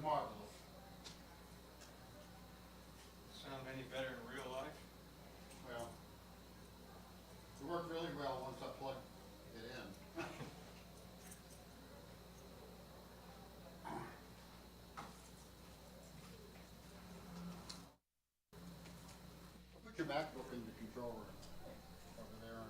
marvelous. Sound any better in real life? Well, it worked really well once I plugged it in. Put your MacBook in the control room over there.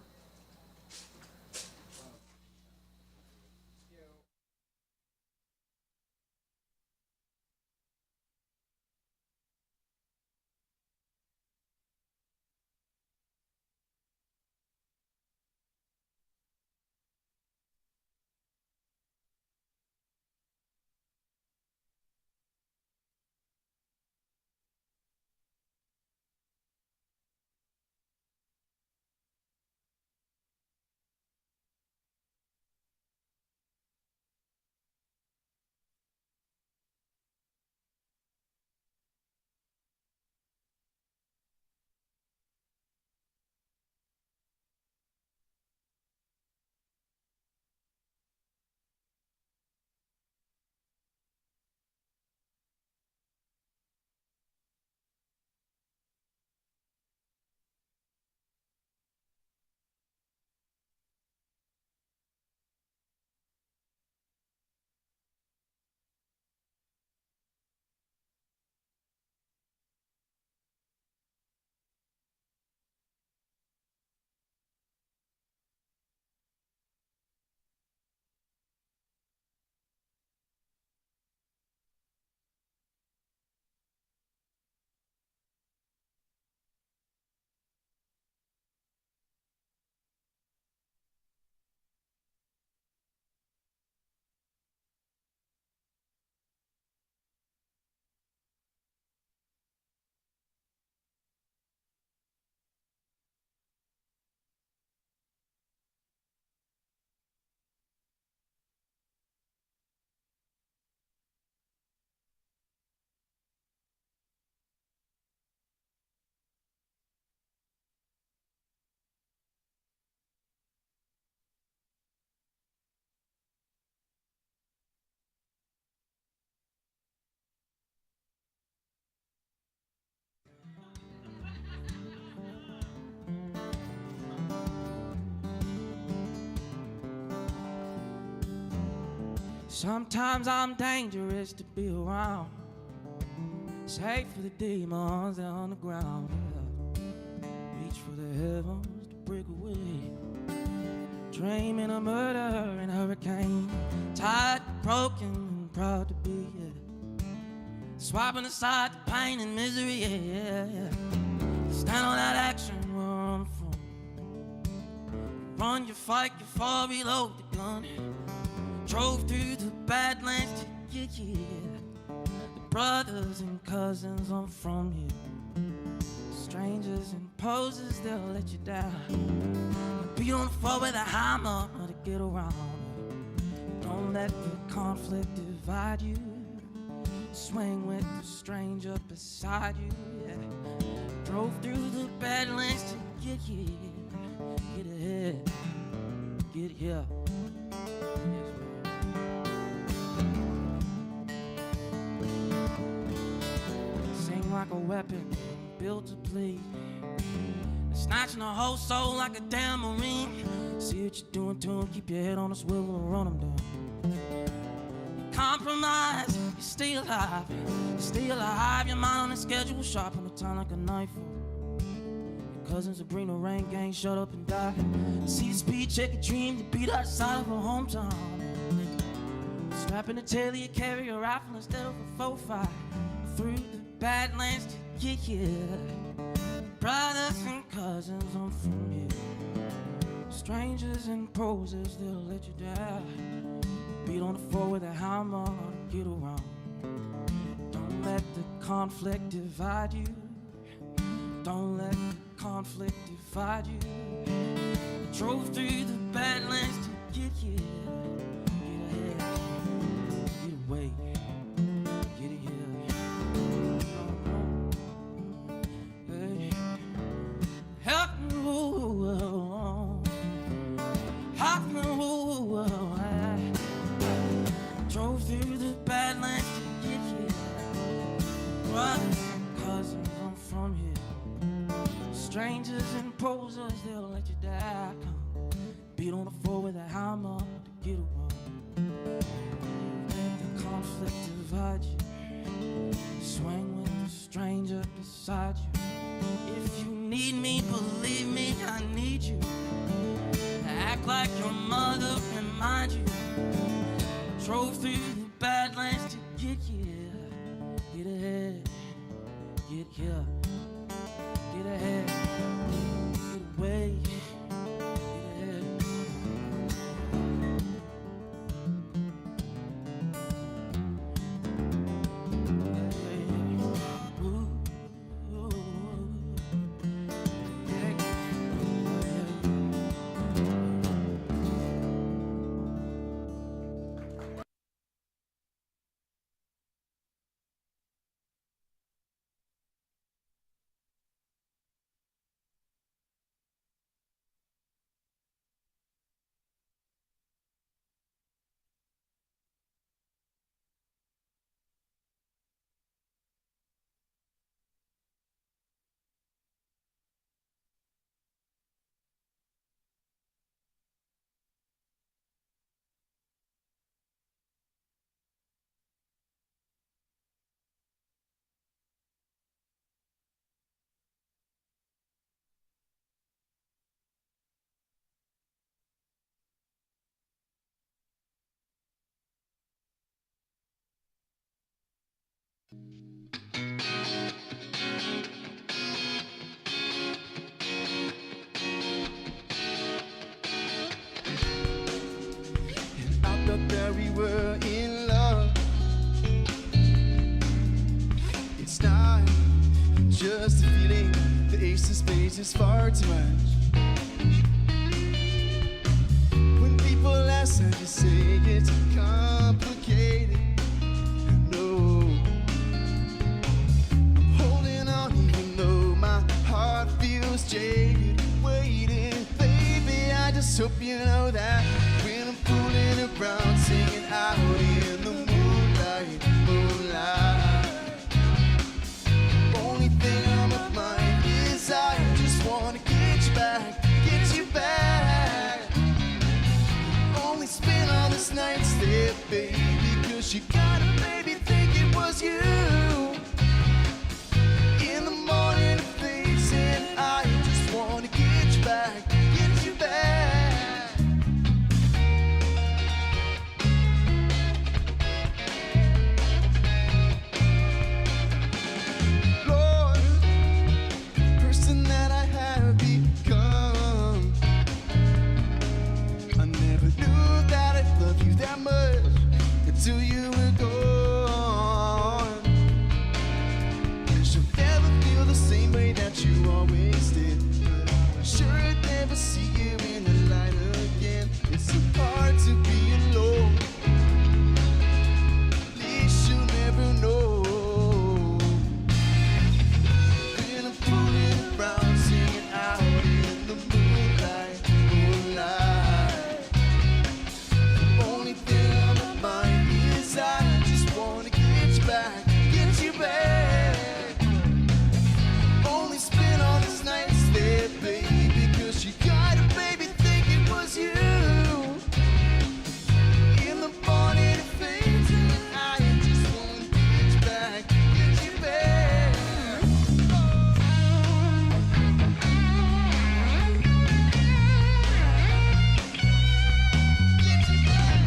Sometimes I'm dangerous to be around. Safe for the demons that are on the ground. Reach for the heavens to break away. Dreaming of murder and hurricane. Tired, broken, and proud to be. Swiping aside the pain and misery. Stand on that action where I'm from. Run your fight, you fall, reload the gun. Drove through the Badlands to get here. The brothers and cousins, I'm from here. Strangers and posers, they'll let you down. Beat on the floor with a hammer to get around. Don't let the conflict divide you. Swing with the stranger beside you. Drove through the Badlands to get here. Get ahead, get here. Like a weapon built to bleed, snatching a whole soul like a damn marine. See what you're doing to him, keep your head on a swivel and run him down. You compromise, you stay alive. You stay alive, your mind on a schedule, sharpen the time like a knife. Your cousins will bring the rain gang, shut up and die. See the speed, check a dream to beat outside of a hometown. Strapping the tail, you carry a rifle instead of a 4-5. Through the Badlands to get here. Brothers and cousins, I'm from here. Strangers and posers, they'll let you down. Beat on the floor with a hammer to get around. Don't let the conflict divide you. Don't let the conflict divide you. Drove through the Badlands to get here. Get ahead, get away. Drove through the Badlands to get here. strangers and posers, they'll let you die. Come beat on the floor with a hammer to get around. Let the conflict divide you. Swing with a stranger beside you. If you need me, believe me, I need you. Act like your mother, remind you. Drove through the badlands to get here. Get ahead, get here. Get ahead, get away, get ahead. Ooh, ooh, yeah, yeah. I thought that we were in love. It's not just a feeling. The ace of spades is far too much. When people ask, I just say it's complicated. No, I'm holding on even though my heart feels jaded. Waiting, baby, I just hope you know that when I'm fooling around, singing out in the moonlight, moonlight. Only thing on my mind is I just wanna get you back. Only spin on this night's stay, baby, 'cause you gotta maybe think it was you. In the morning it fades and I just wanna get you back, get you back. Lord, person that I have become, I never knew that I'd love you that much until you were gone. 'Cause you'll never feel the same way that you always did. But I'm sure I'd never see you in the light again. It's so hard to be alone. At least you'll never know. When I'm fooling around, singing out in the moonlight, moonlight. The only thing on my mind is I just wanna get you back, get you back. Only spin on this night's stay, baby, 'cause you gotta, baby, think it was you. In the morning it fades and I just wanna get you back, get you back. Get you back.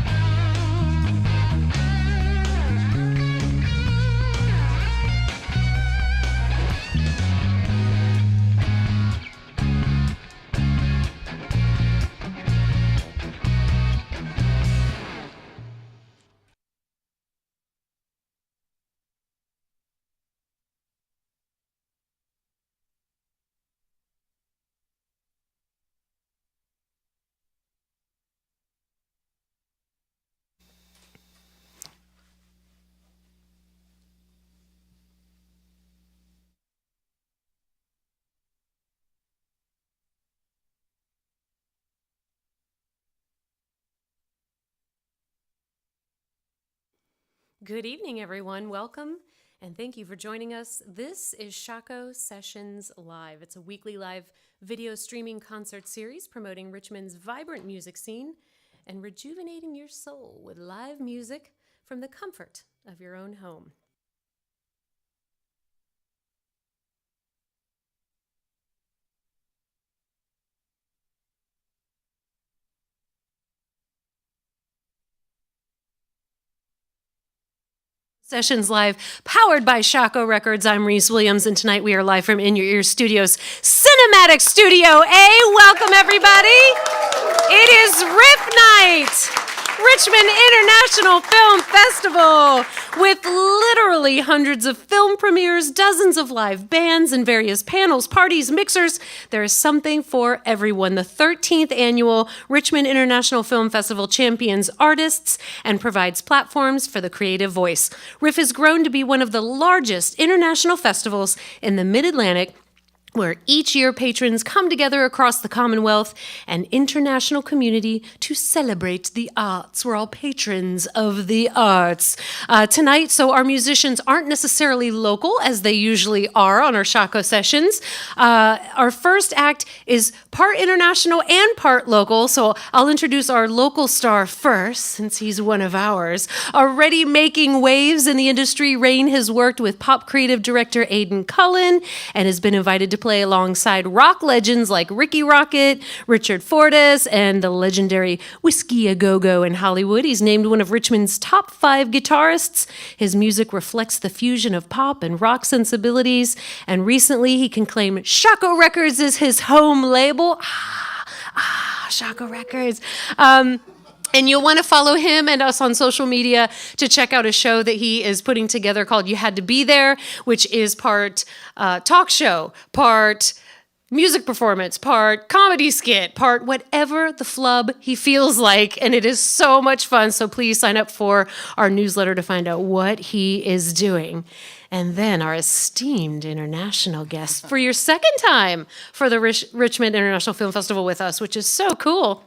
Good evening, everyone. Welcome And thank you for joining us. This is Shockoe Sessions Live. It's a weekly live video streaming concert series promoting Richmond's vibrant music scene and rejuvenating your soul with live music from the comfort of your own home. Sessions Live, powered by Shockoe Records. I'm Reese Williams, and tonight we are live from In Your Ear Studios, Cinematic Studio A. Welcome, everybody. It is RIFF Night, Richmond International Film Festival, with literally hundreds of film premieres, dozens of live bands, and various panels, parties, mixers. There is something for everyone. The 13th annual Richmond International Film Festival champions artists and provides platforms for the creative voice. RIFF has grown to be one of the largest international festivals in the Mid-Atlantic, where each year patrons come together across the Commonwealth and international community to celebrate the arts. We're all patrons of the arts. Tonight, so our musicians aren't necessarily local, as they usually are on our Shockoe sessions. Our first act is part international and part local, so I'll introduce our local star first, since he's one of ours. Already making waves in the industry, Rain has worked with pop creative director Aidan Cullen and has been invited to play alongside rock legends like Ricky Rocket, Richard Fortes, and the legendary Whiskey A Go-Go in Hollywood. He's named one of Richmond's top 5 guitarists. His music reflects the fusion of pop and rock sensibilities, and recently he can claim Shockoe Records as his home label. Shockoe Records. And you'll want to follow him and us on social media to check out a show that he is putting together called You Had to Be There, which is part talk show, part music performance, part comedy skit, part whatever the flub he feels like. And it is so much fun. So please sign up for our newsletter to find out what he is doing. And then our esteemed international guest for your second time for the Richmond International Film Festival with us, which is so cool.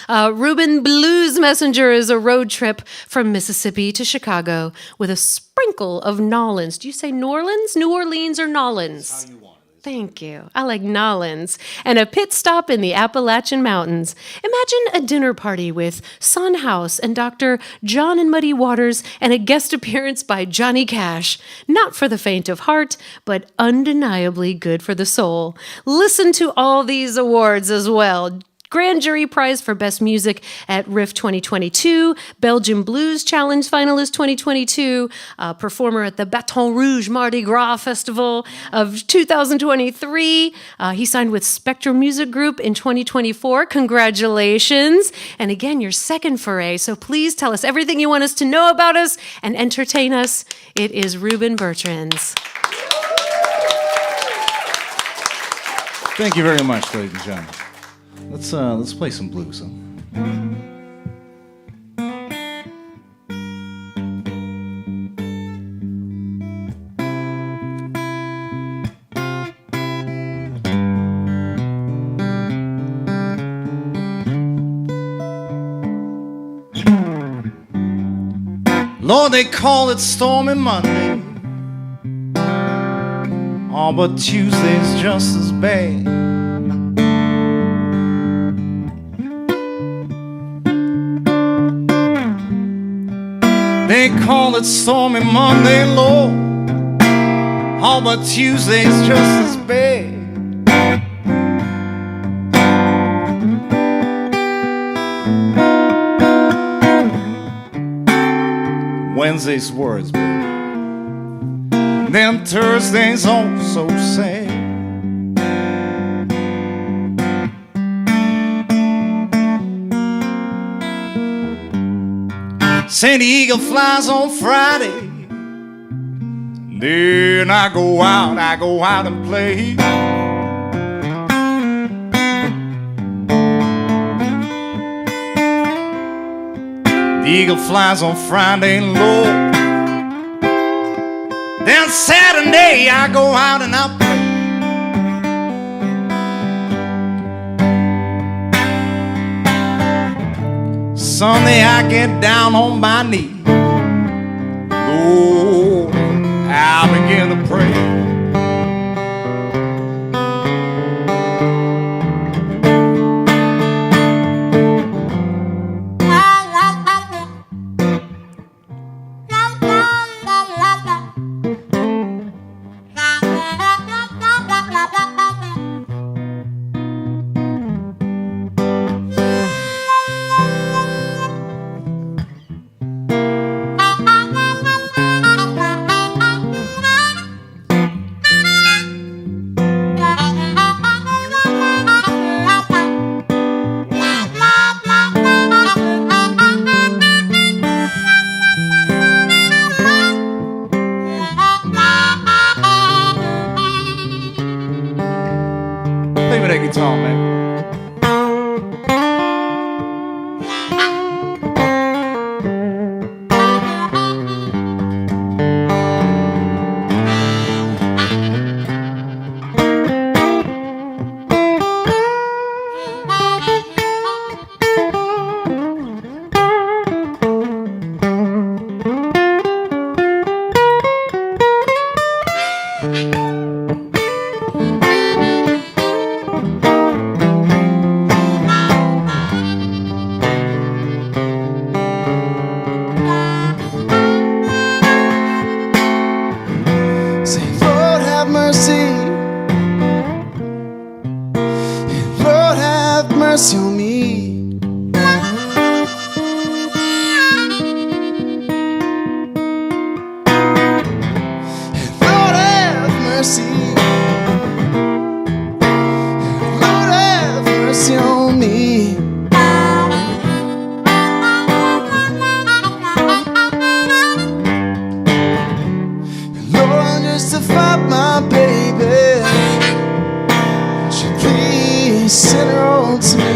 Ruben Blues Messenger is a road trip from Mississippi to Chicago with a sprinkle of Nolans. Do you say Norlands, New Orleans, or Nolans? How you want it. Thank you. I like Nolans. And a pit stop in the Appalachian Mountains. Imagine a dinner party with Son House and Dr. John and Muddy Waters and a guest appearance by Johnny Cash. Not for the faint of heart, but undeniably good for the soul. Listen to all these awards as well. Grand Jury Prize for Best Music at RIFF 2022, Belgian Blues Challenge Finalist 2022, performer at the Baton Rouge Mardi Gras Festival of 2023. He signed with Spectrum Music Group in 2024. Congratulations. And again, your second foray, so please tell us everything you want us to know about us and entertain us. It is Ruben Bertrands. Thank you very much, ladies and gentlemen. Let's play some blues. Lord, they call it Stormy Monday. Oh, but Tuesday's just as bad. They call it Stormy Monday, Lord. Oh, but Tuesday's just as bad. Wednesday's words, baby. Then Thursday's also sad. Saint Eagle flies on Friday. Then I go out and play. The eagle flies on Friday, Lord. Then Saturday I go out and I play. Sunday I get down on my knees. Lord, guitar, man. Say, Lord have mercy. Lord have mercy on me. Lord have mercy. Lord have mercy on me. Lord, justify my baby. Would you please send her on to me?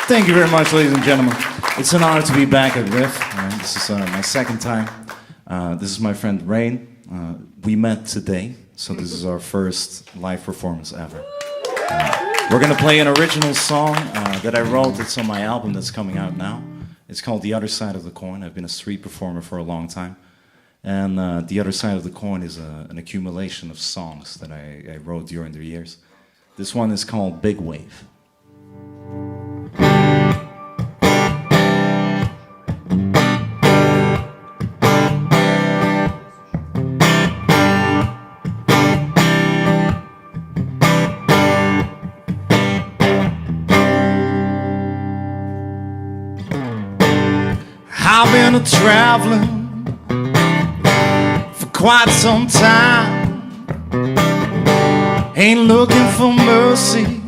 Thank you very much, ladies and gentlemen. It's an honor to be back at RIFF. This is my second time. This is my friend Rain. We met today, so this is our first live performance ever. We're gonna play an original song that I wrote. It's on my album that's coming out now. It's called The Other Side of the Coin. I've been a street performer for a long time. And The Other Side of the Coin is an accumulation of songs that I wrote during the years. This one is called Big Wave. I've been a-traveling for quite some time. Ain't looking for mercy,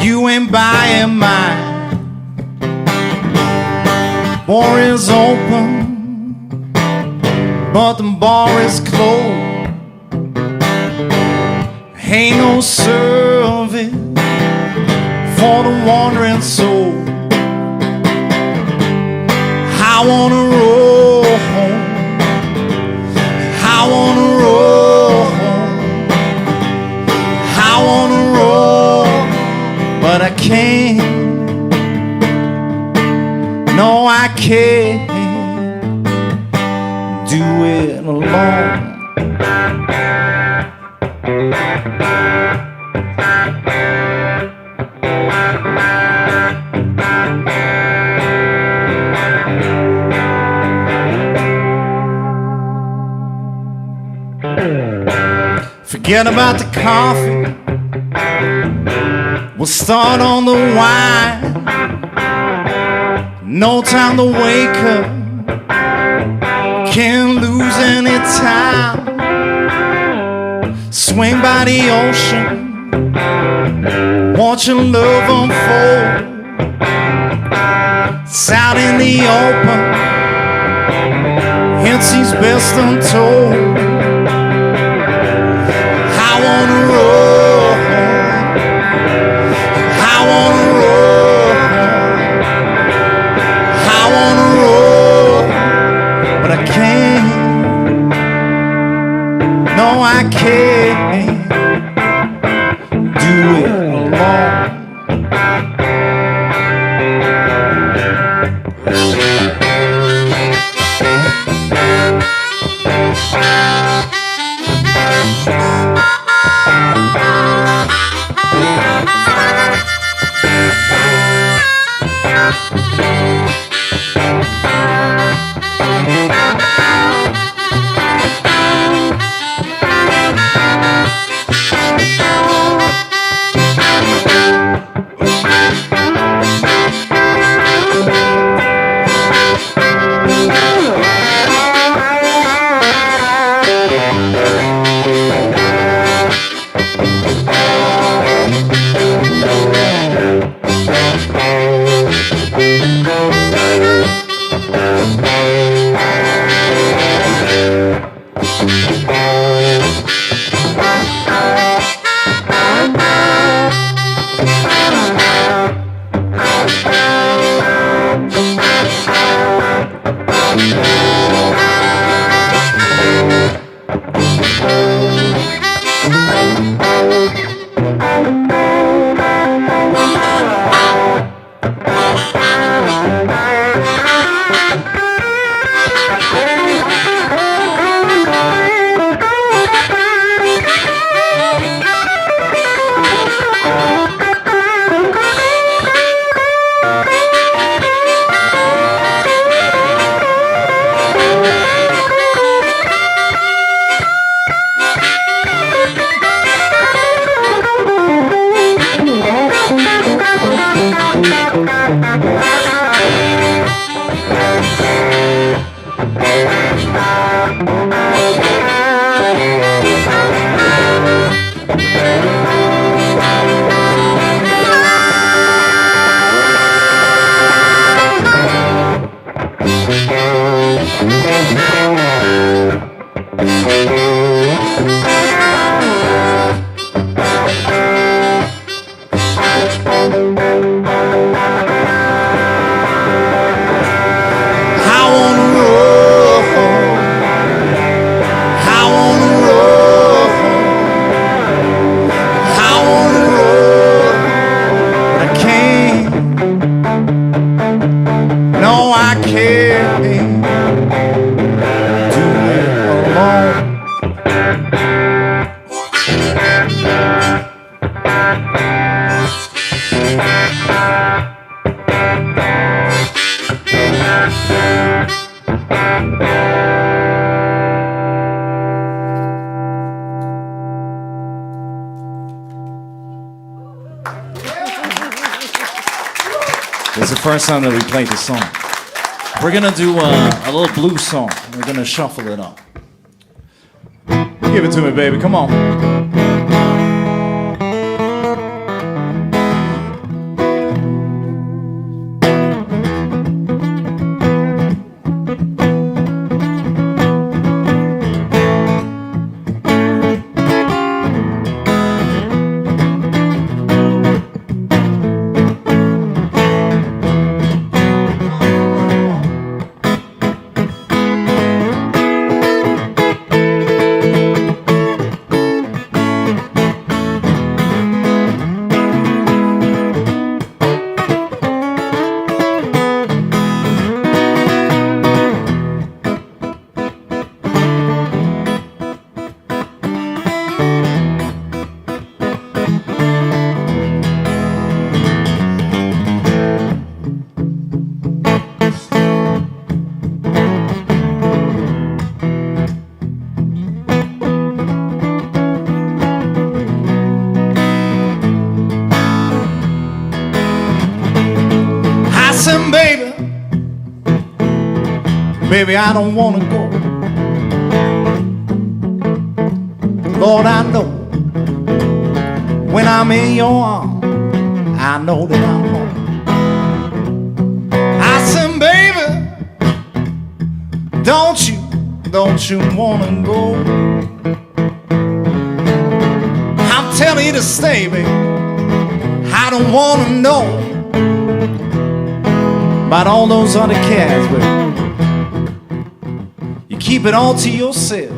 you ain't buying mine. Bar is open, but the bar is closed. Ain't no service for the wandering soul. I wanna roll home, I wanna roll home, I wanna roll, but I can't, no I can't do it alone. Forget about the coffee, we'll start on the wine. No time to wake up, can't lose any time. Swing by the ocean, watch your love unfold. It's out in the open, it seems best untold. I wanna roll home, I wanna roll home, I wanna roll, but I can't, no I can't do it alone. It's the first time that we played this song. We're gonna do a little blues song. We're gonna shuffle it up. Give it to me, baby. Come on. Baby, I don't wanna go. Lord, I know when I'm in your arms, I know that I'm home. I said, baby, don't you wanna go? I'm telling you to stay, baby. I don't wanna know about all those other cats, baby. Keep it all to yourself.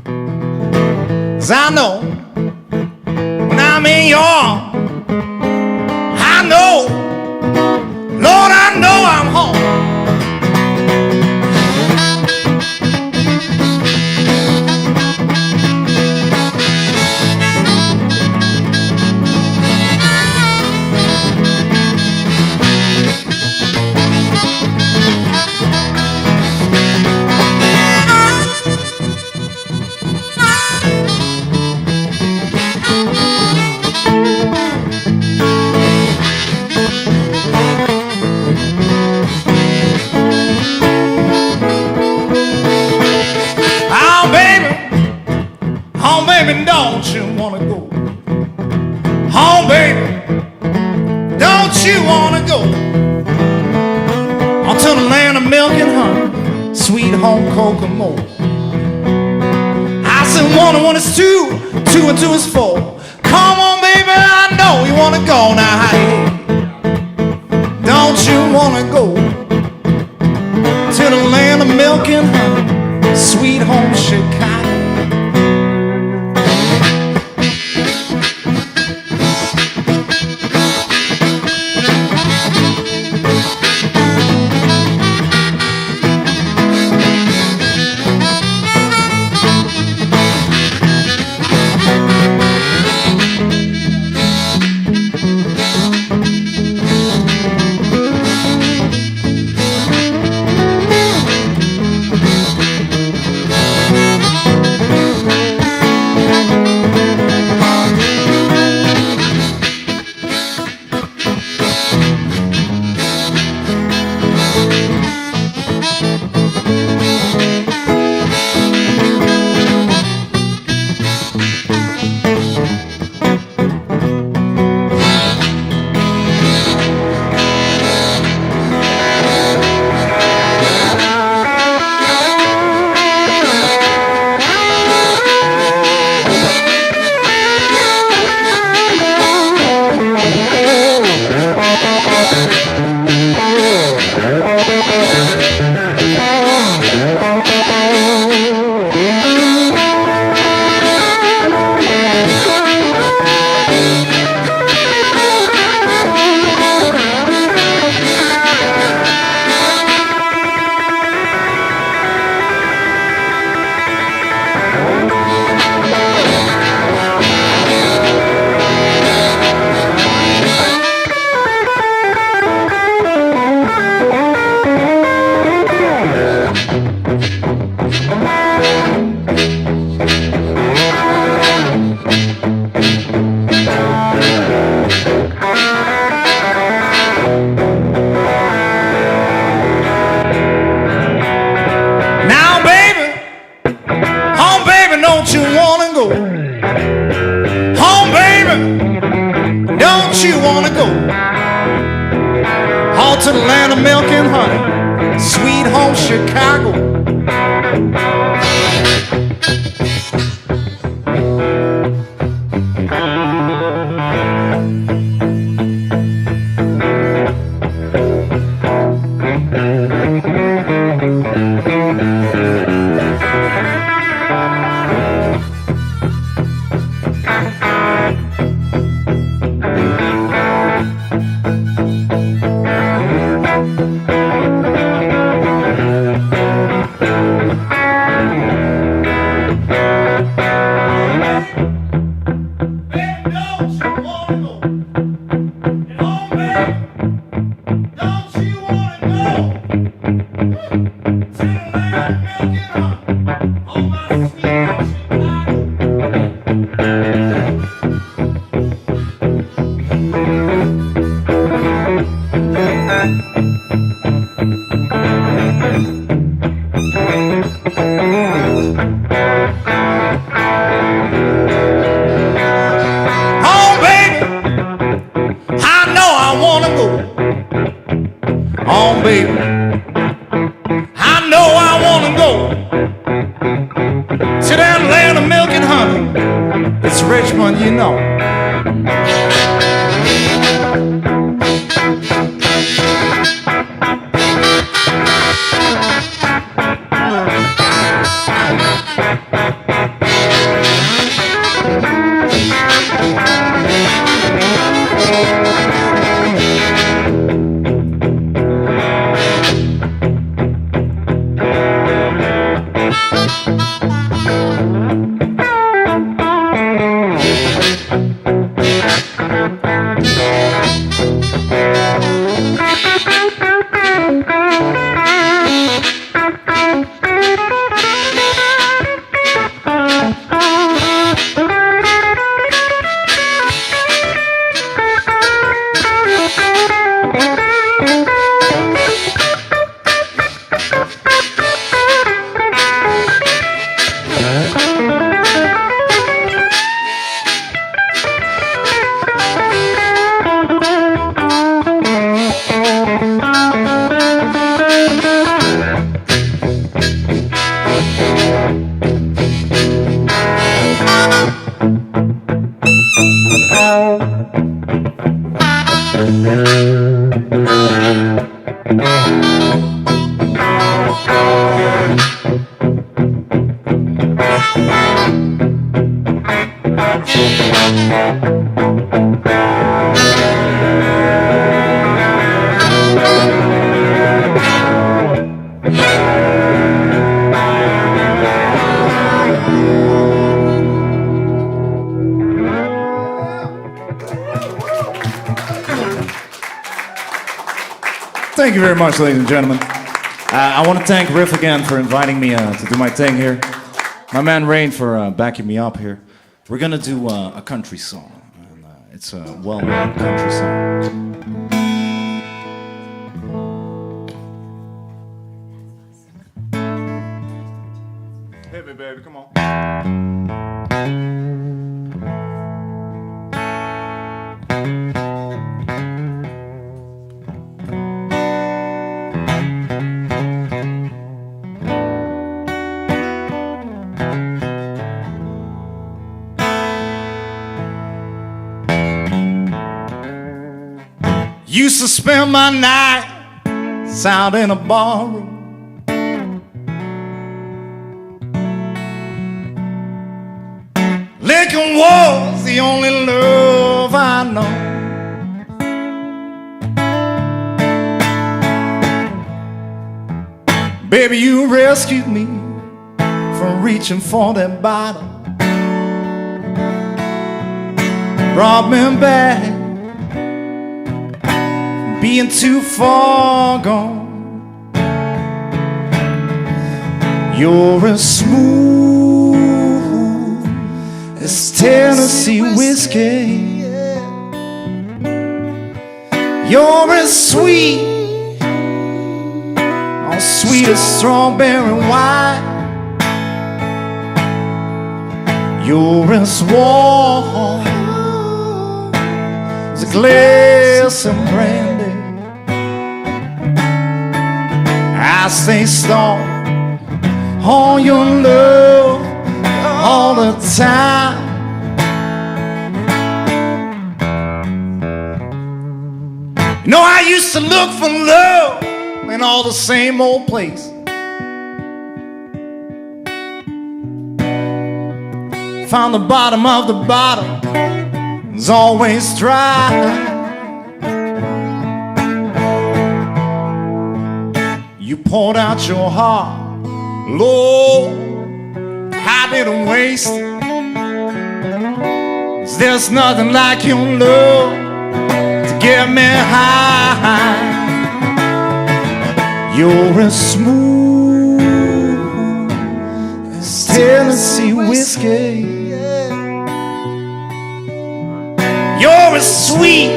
'Cause I know when I'm in your arms, baby, don't you wanna go? Home, baby, don't you wanna go? Onto the land of milk and honey, sweet home Kokomo. I said 1 and 1 is 2, 2 and 2 is 4. Come on, baby, I know you wanna go now. Hey, don't you wanna go to the land of milk and honey, sweet home Chicago? To the land of milk and honey, sweet home Chicago. Thank you very much, ladies and gentlemen. I want to thank Riff again for inviting me to do my thing here. My man Rain for backing me up here. We're gonna do a country song. And, it's a well-known country song. Hit me, baby, come on. Used to spend my nights out in a barroom, liquor was the only love I know. Baby, you rescued me from reaching for that bottle, brought me back being too far gone. You're as smooth as Tennessee whiskey. You're as sweet, oh sweet as strawberry wine. You're as warm as a glass of brandy. I stay strong on your love all the time. You know, I used to look for love in all the same old places. Found the bottom of the bottle is always dry. You poured out your heart, Lord, I didn't waste it. 'Cause there's nothing like your love to get me high. You're as smooth as Tennessee whiskey. You're as sweet,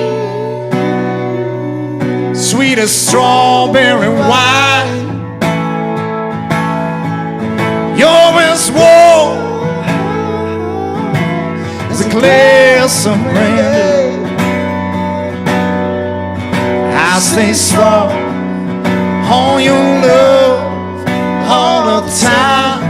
sweet as strawberry wine. You're as warm as a glass of brandy. I stay strong on your love all the time.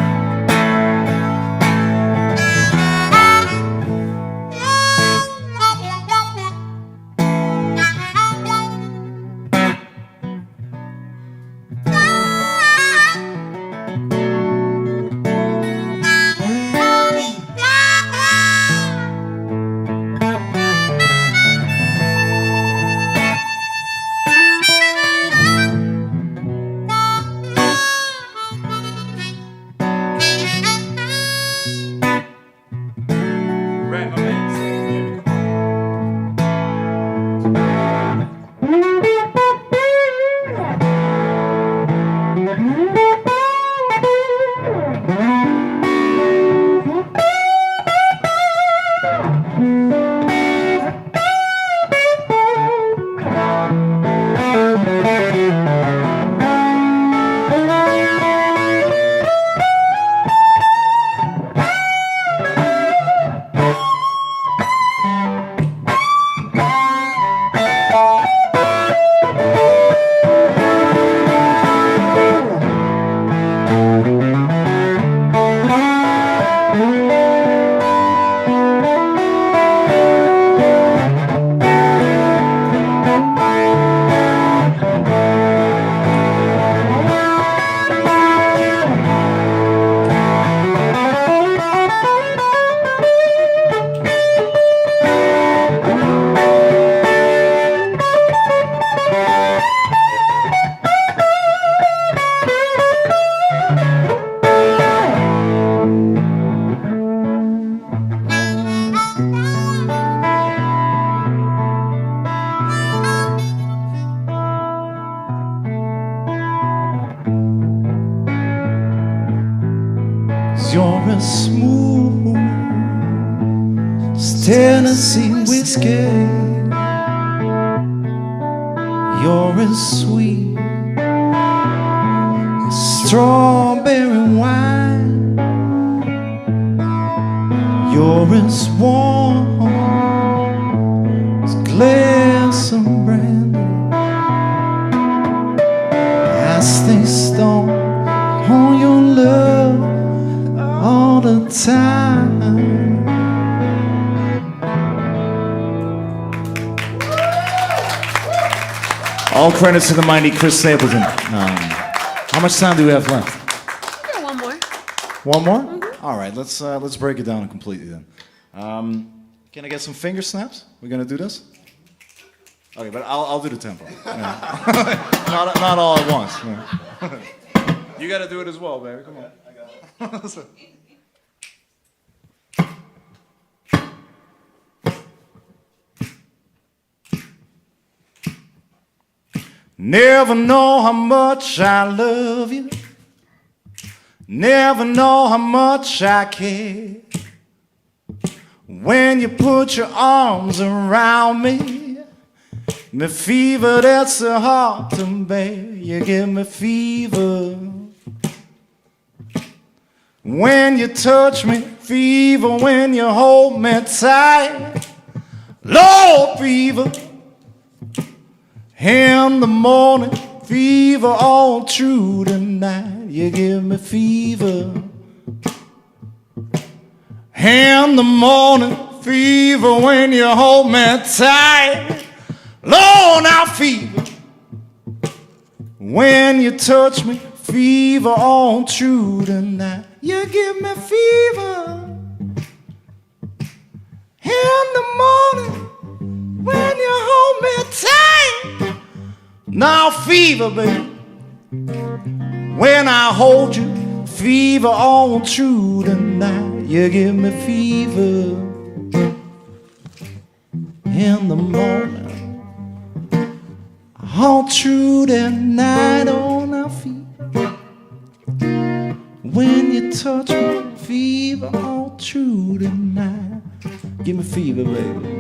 'cause you're as smooth as Tennessee whiskey. You're as sweet as strawberry wine. You're as warm as glass of brandy. I stay stoned on your love all the time. All credits to the mighty Chris Stapleton. How much time do we have left? Yeah, one more. One more? All right, let's break it down completely then. Can I get some finger snaps? We're gonna do this? Okay, but I'll do the tempo. Yeah. not all at once. Yeah. You gotta do it as well, baby. Come on. I got it. Never know how much I love you. Never know how much I care. When you put your arms around me, the fever that's so hard to bear. You give me fever. When you touch me, fever. When you hold me tight, Lord, fever. In the morning, fever all through the night. You give me fever. In the morning, fever when you hold me tight. Lord, now fever. When you touch me, fever all through the night. You give me fever. In the morning, when you hold me tight. Now fever, baby. When I hold you, fever all through the night. You give me fever. In the morning, all through the night. Oh, now fever. When you touch me, fever all through the night. Give me fever, baby.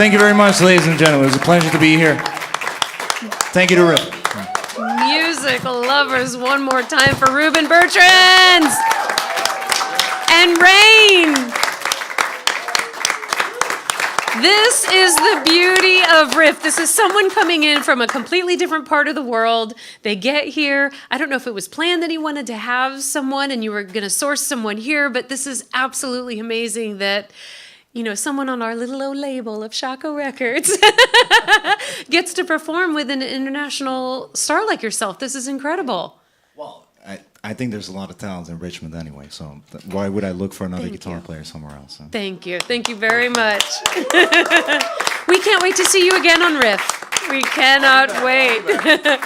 Thank you very much, ladies and gentlemen. It was a pleasure to be here. Thank you to Riff. Music lovers, one more time for Ruben Bertrands and Rain. This is the beauty of RIFF. This is someone coming in from a completely different part of the world. They get here. I don't know if it was planned that he wanted to have someone and you were going to source someone here, but this is absolutely amazing that, you know, someone on our little old label of Shockoe Records gets to perform with an international star like yourself. This is incredible. Well, I think there's a lot of talent in Richmond anyway, so why would I look for another Thank guitar you. player somewhere else? Huh? Thank you. Thank you very much. We can't wait to see you again on RIFF. We cannot wait.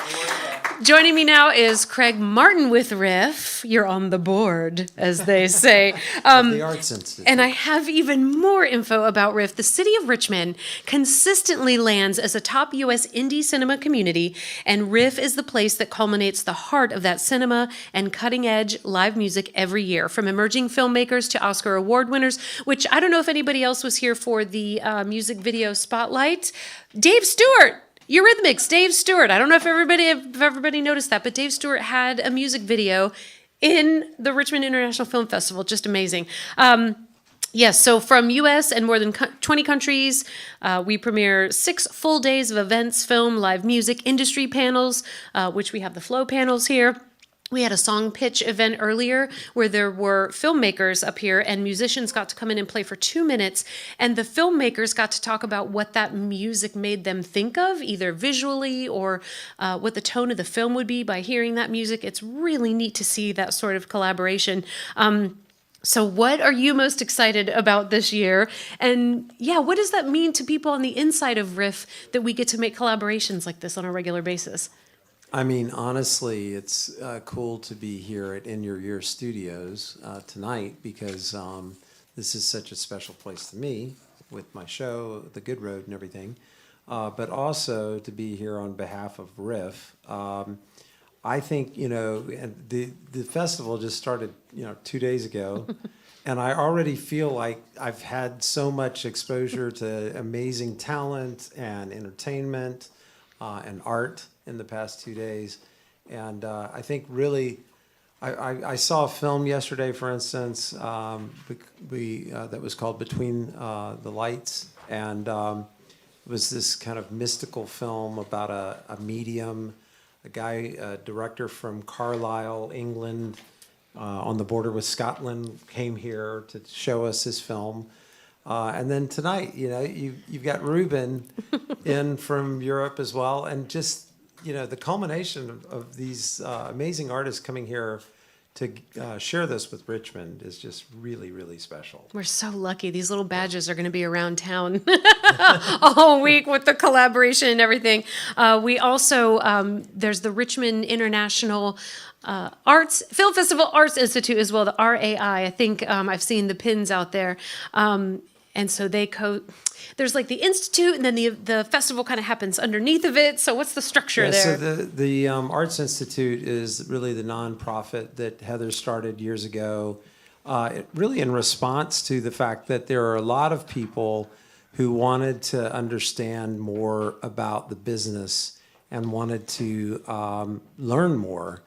Joining me now is Craig Martin with RIFF. You're on the board, as they say. The Arts Institute. And I have even more info about RIFF. The city of Richmond consistently lands as a top U.S. indie cinema community, and RIFF is the place that culminates the heart of that cinema and cutting-edge live music every year, from emerging filmmakers to Oscar Award winners, which I don't know if anybody else was here for the music video spotlight. Dave Stewart! Eurythmics, Dave Stewart. I don't know if everybody noticed that, but Dave Stewart had a music video in the Richmond International Film Festival. Just amazing. Yes, so from U.S. and more than 20 countries, we premiere 6 full days of events, film, live music, industry panels, which we have the Flow panels here. We had a song pitch event earlier where there were filmmakers up here and musicians got to come in and play for 2 minutes. And the filmmakers got to talk about what that music made them think of, either visually or what the tone of the film would be by hearing that music. It's really neat to see that sort of collaboration. So what are you most excited about this year? And yeah, what does that mean to people on the inside of RIFF that we get to make collaborations like this on a regular basis? I mean, honestly, it's cool to be here at In Your Ear Studios tonight because this is such a special place to me with my show, The Good Road and everything, but also to be here on behalf of RIFF. I think, you know, the festival just started, 2 days ago, and I already feel like I've had so much exposure to amazing talent and entertainment and art in the past 2 days. And I think really, I saw a film yesterday, for instance, that was called Between the Lights. And it was this kind of mystical film about a medium, a director from Carlisle, England, on the border with Scotland, came here to show us his film. And then tonight, you've got Ruben in from Europe as well. And just, the culmination of these amazing artists coming here to share this with Richmond is just really, really special. We're so lucky. These little badges are going to be around town all week with the collaboration and everything. We also, there's the Richmond International Film Festival Arts Institute as well, the RAI. I think I've seen the pins out there. And so there's like the institute, and then the festival kind of happens underneath of it. So what's the structure there? So the Arts Institute is really the nonprofit that Heather started years ago, really in response to the fact that there are a lot of people who wanted to understand more about the business and wanted to learn more.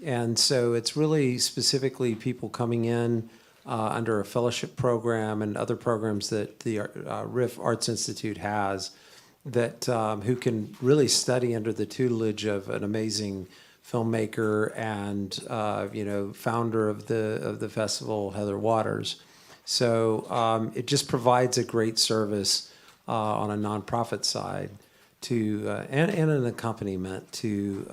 And so it's really specifically people coming in under a fellowship program and other programs that the RIFF Arts Institute has, that who can really study under the tutelage of an amazing filmmaker and founder of the festival, Heather Waters. So it just provides a great service on a nonprofit side to and an accompaniment to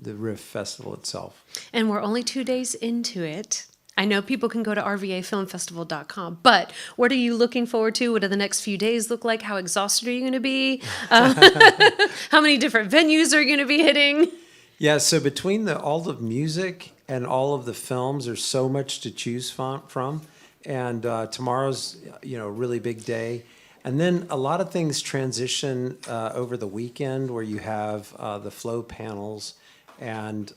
the RIFF Festival itself. And we're only 2 days into it. I know people can go to rvafilmfestival.com, but what are you looking forward to? What do the next few days look like? How exhausted are you going to be? How many different venues are you going to be hitting? Yeah, so between all the music and all of the films, there's so much to choose from. And tomorrow's, a really big day. And then a lot of things transition over the weekend where you have the Flow panels. And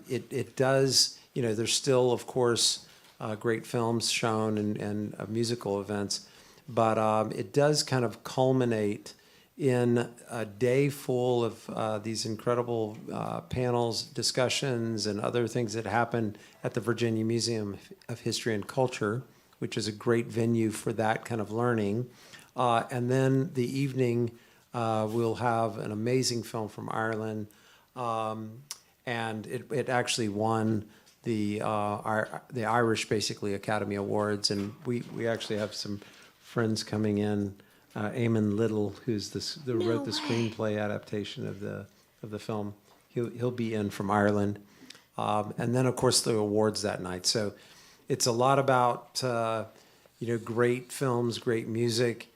it does, there's still, of course, great films shown and musical events. but it does kind of culminate in a day full of these incredible panels, discussions, and other things that happen at the Virginia Museum of History and Culture, which is a great venue for that kind of learning. And then the evening, we'll have an amazing film from Ireland, and it actually won the Irish, basically, Academy Awards, and we actually have some friends coming in. Eamon Little, who's wrote the screenplay adaptation of the film, he'll be in from Ireland, and then of course the awards that night. So it's a lot about great films, great music,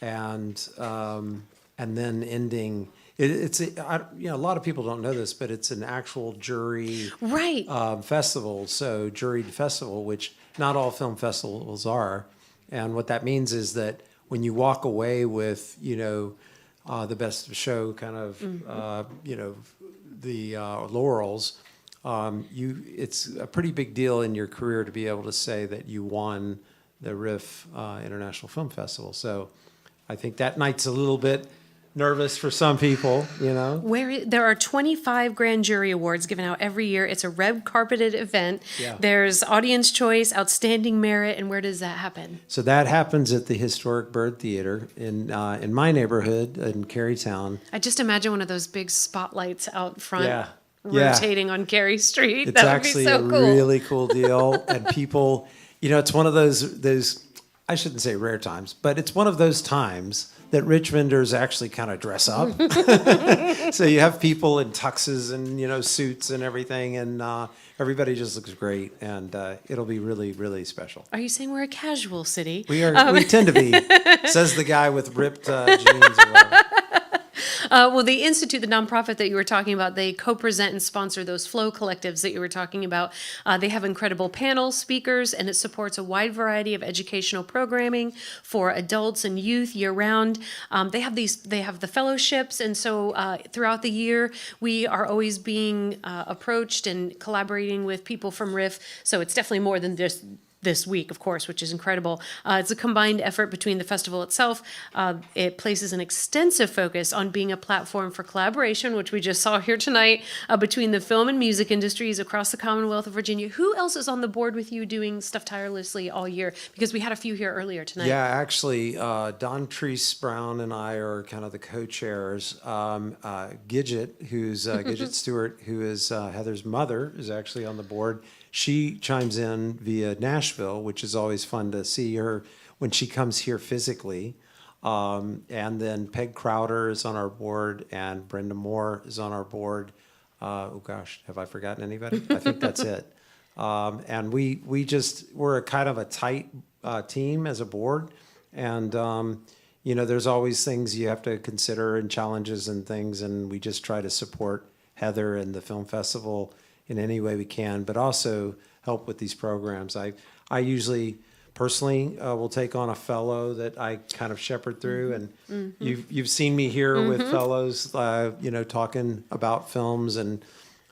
and then ending. A lot of people don't know this, but it's an actual jury festival. So juried festival, which not all film festivals are, and what that means is that when you walk away with, the best of show kind of, the laurels, it's a pretty big deal in your career to be able to say that you won the RIFF International Film Festival. So I think that night's a little bit nervous for some people, Where there are 25 grand jury awards given out every year. It's a red carpeted event. Yeah. There's audience choice, outstanding merit, and where does that happen? So that happens at the Historic Bird Theater in my neighborhood in Carytown. I just imagine one of those big spotlights out front. Yeah. Rotating on Cary Street. It's That would actually be so a cool. really cool deal, and people, it's one of those. I shouldn't say rare times, but it's one of those times that Richmonders actually kind of dress up. So you have people in tuxes and suits and everything, and everybody just looks great, and it'll be really, really special. Are you saying we're a casual city? We are. We tend to be, says the guy with ripped jeans or whatever. Well, the Institute, the nonprofit that you were talking about, they co-present and sponsor those flow collectives that you were talking about. They have incredible panels, speakers, and it supports a wide variety of educational programming for adults and youth year-round. They have the fellowships, and so throughout the year, we are always being approached and collaborating with people from RIFF. So it's definitely more than just this week, of course, which is incredible. It's a combined effort between the festival itself. It places an extensive focus on being a platform for collaboration, which we just saw here tonight, between the film and music industries across the Commonwealth of Virginia. Who else is on the board with you doing stuff tirelessly all year? Because we had a few here earlier tonight. Yeah, actually, Don Treese Brown and I are kind of the co-chairs. Gidget, who's Gidget Stewart, who is Heather's mother, is actually on the board. She chimes in via Nashville, which is always fun to see her when she comes here physically. And then Peg Crowder is on our board, and Brenda Moore is on our board. Oh gosh, have I forgotten anybody? I think that's it. And we're a kind of a tight team as a board, and there's always things you have to consider and challenges and things, and we just try to support Heather and the film festival in any way we can, but also help with these programs. I usually personally will take on a fellow that I kind of shepherd through, and you've seen me here with fellows, talking about films and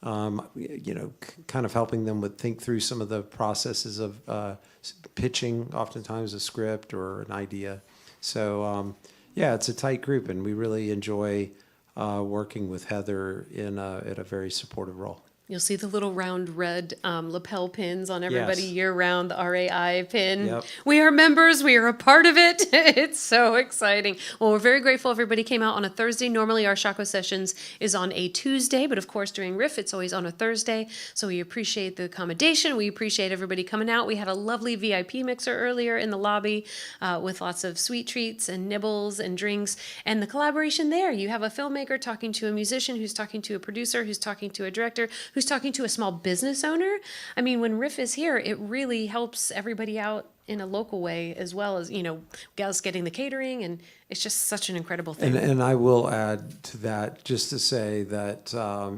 kind of helping them think through some of the processes of pitching, oftentimes a script or an idea. So it's a tight group, and we really enjoy working with Heather in a very supportive role. You'll see the little round red lapel pins on everybody Yes. year round, the RAI pin. Yep. We are members. We are a part of it. It's so exciting. Well, we're very grateful everybody came out on a Thursday. Normally our Shockoe sessions is on a Tuesday, but of course during RIFF it's always on a Thursday. So we appreciate the accommodation. We appreciate everybody coming out. We had a lovely VIP mixer earlier in the lobby with lots of sweet treats and nibbles and drinks. And the collaboration there. You have a filmmaker talking to a musician who's talking to a producer who's talking to a director who's talking to a small business owner. I mean, when RIFF is here, it really helps everybody out in a local way, as well as, us getting the catering, and it's just such an incredible thing. And I will add to that just to say that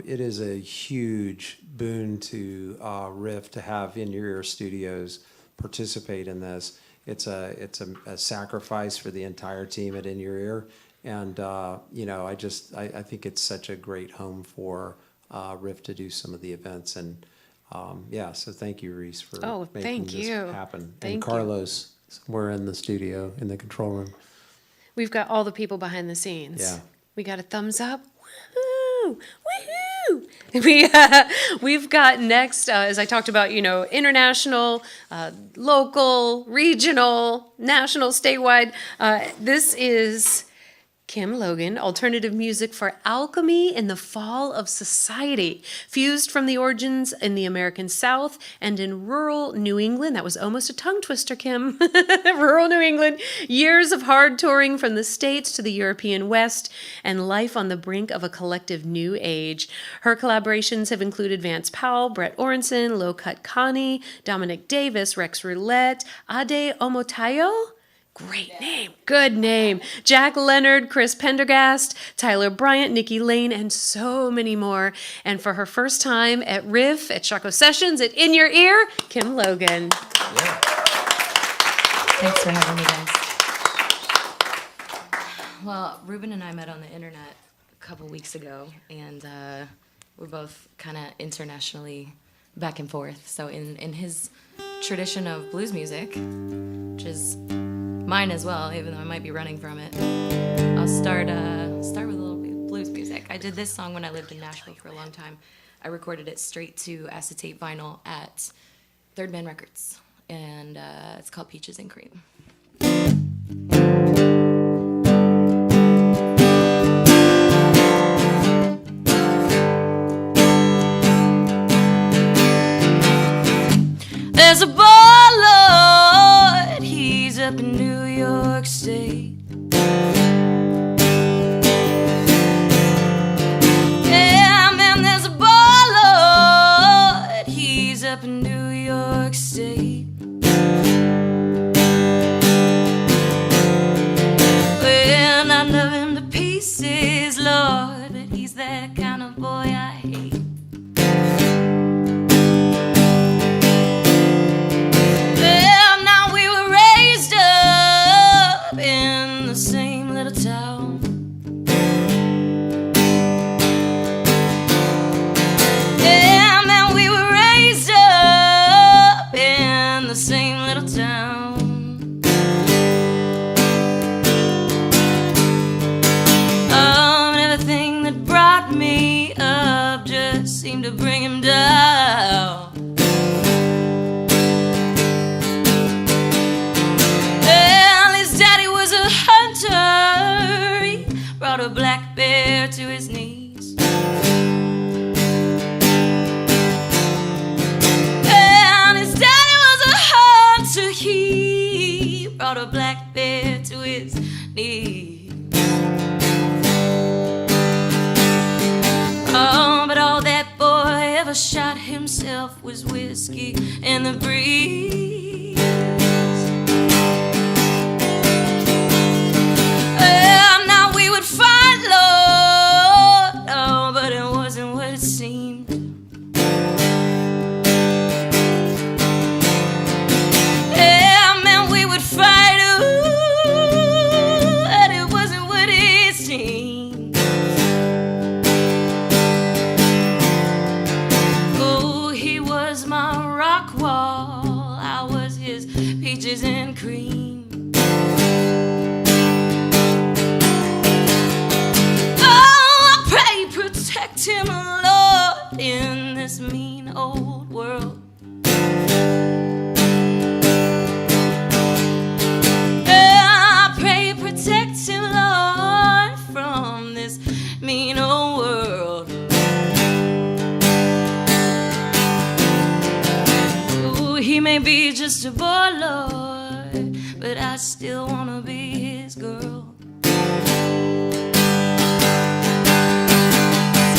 it is a huge boon to RIFF to have In Your Ear Studios participate in this. It's a sacrifice for the entire team at In Your Ear, and I think it's such a great home for RIFF to do some of the events, and so thank you, Reese, for making this happen. Thank and Carlos, We're in the studio, in the control room. We've got all the people behind the scenes. Yeah. We got a thumbs up. Woohoo! Woohoo! We've got next, as I talked about, international, local, regional, national, statewide. This is Kim Logan, alternative music for alchemy in the fall of society, fused from the origins in the American South and in rural New England. That was almost a tongue twister, Kim. Rural New England, years of hard touring from the States to the European West, and life on the brink of a collective new age. Her collaborations have included Vance Powell, Brett Orrison, Cut Connie, Dominic Davis, Roulette, Ade Omotayo. Great name. Good name. Jack Leonard, Chris Prendergast, Tyler Bryant, Nikki Lane, and so many more. And for her first time at RIFF, at Shockoe Sessions, at In Your Ear, Kim Logan. Thanks for having me, guys. Well, Ruben and I met on the internet a couple weeks ago, and we're both kind of internationally back and forth. So in his tradition of blues music, which is mine as well, even though I might be running from it, I'll start with a little bit of blues music. I did this song when I lived in Nashville for a long time. I recorded it straight to acetate vinyl at Third Man Records, and it's called Peaches and Cream. There's a boy, Lord, he's up in New York State. Yeah, man, there's a boy, Lord, he's up in New York State. Well, I love him to pieces, Lord, but he's that kind of boy I hate. Seemed to bring him down. Well, his daddy was a hunter. He brought a black bear to his knees. And his daddy was a hunter. He brought a black bear to his knees. Oh, but all that boy ever shot himself was whiskey and the breeze. Now we would fight, Lord, oh, but it wasn't what it seemed. Yeah, man, we would fight, ooh, and it wasn't what it seemed. Wall, I was his peaches and cream. Oh, I pray protect him, Lord, in this mean old world. I pray protect him, Lord, from this mean old world. He may be just a boy, Lord, but I still wanna be his girl. So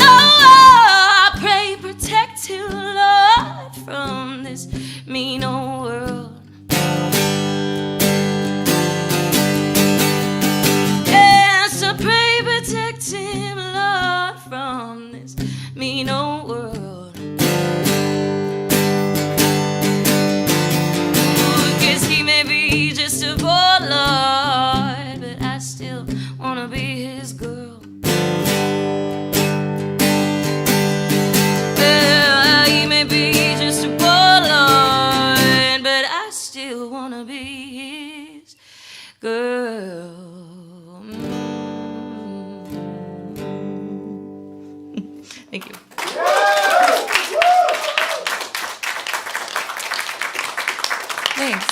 I pray protect him, Lord, from this mean old world. Yes, I pray protect him, Lord, from this mean old world. Just a boy, Lord, Thank you. Thanks.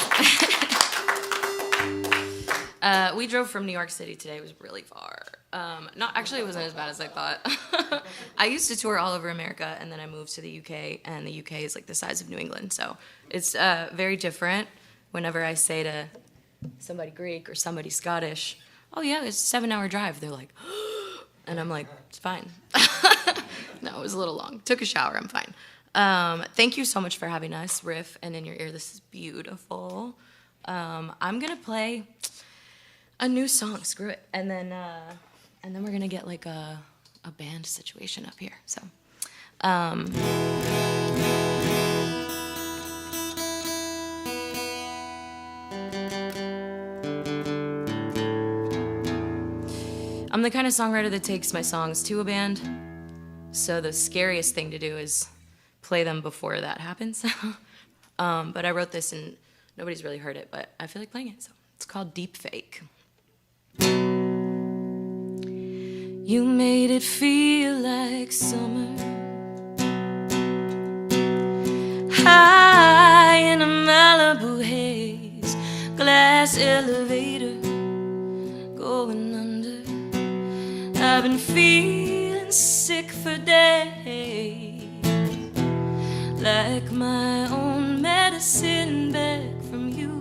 We drove from New York City today. It was really far. Not actually, it wasn't as bad as I thought. I used to tour all over America, and then I moved to the UK, and the UK is like the size of New England, so it's very different. Whenever I say to somebody Greek or somebody Scottish, "Oh yeah, it's a 7-hour drive," they're like, and I'm like, "It's fine." No, it was a little long. Took a shower. I'm fine. Thank you so much for having us, Riff and In Your Ear. This is beautiful. I'm gonna play a new song. Screw it, and then we're gonna get like a band situation up here. So. I'm the kind of songwriter that takes my songs to a band, so the scariest thing to do is play them before that happens. But I wrote this and nobody's really heard it, but I feel like playing it, so it's called Deep Fake. You made it feel like summer, high in a Malibu haze, glass elevator going under. I've been feeling sick for days, like my own medicine back from you.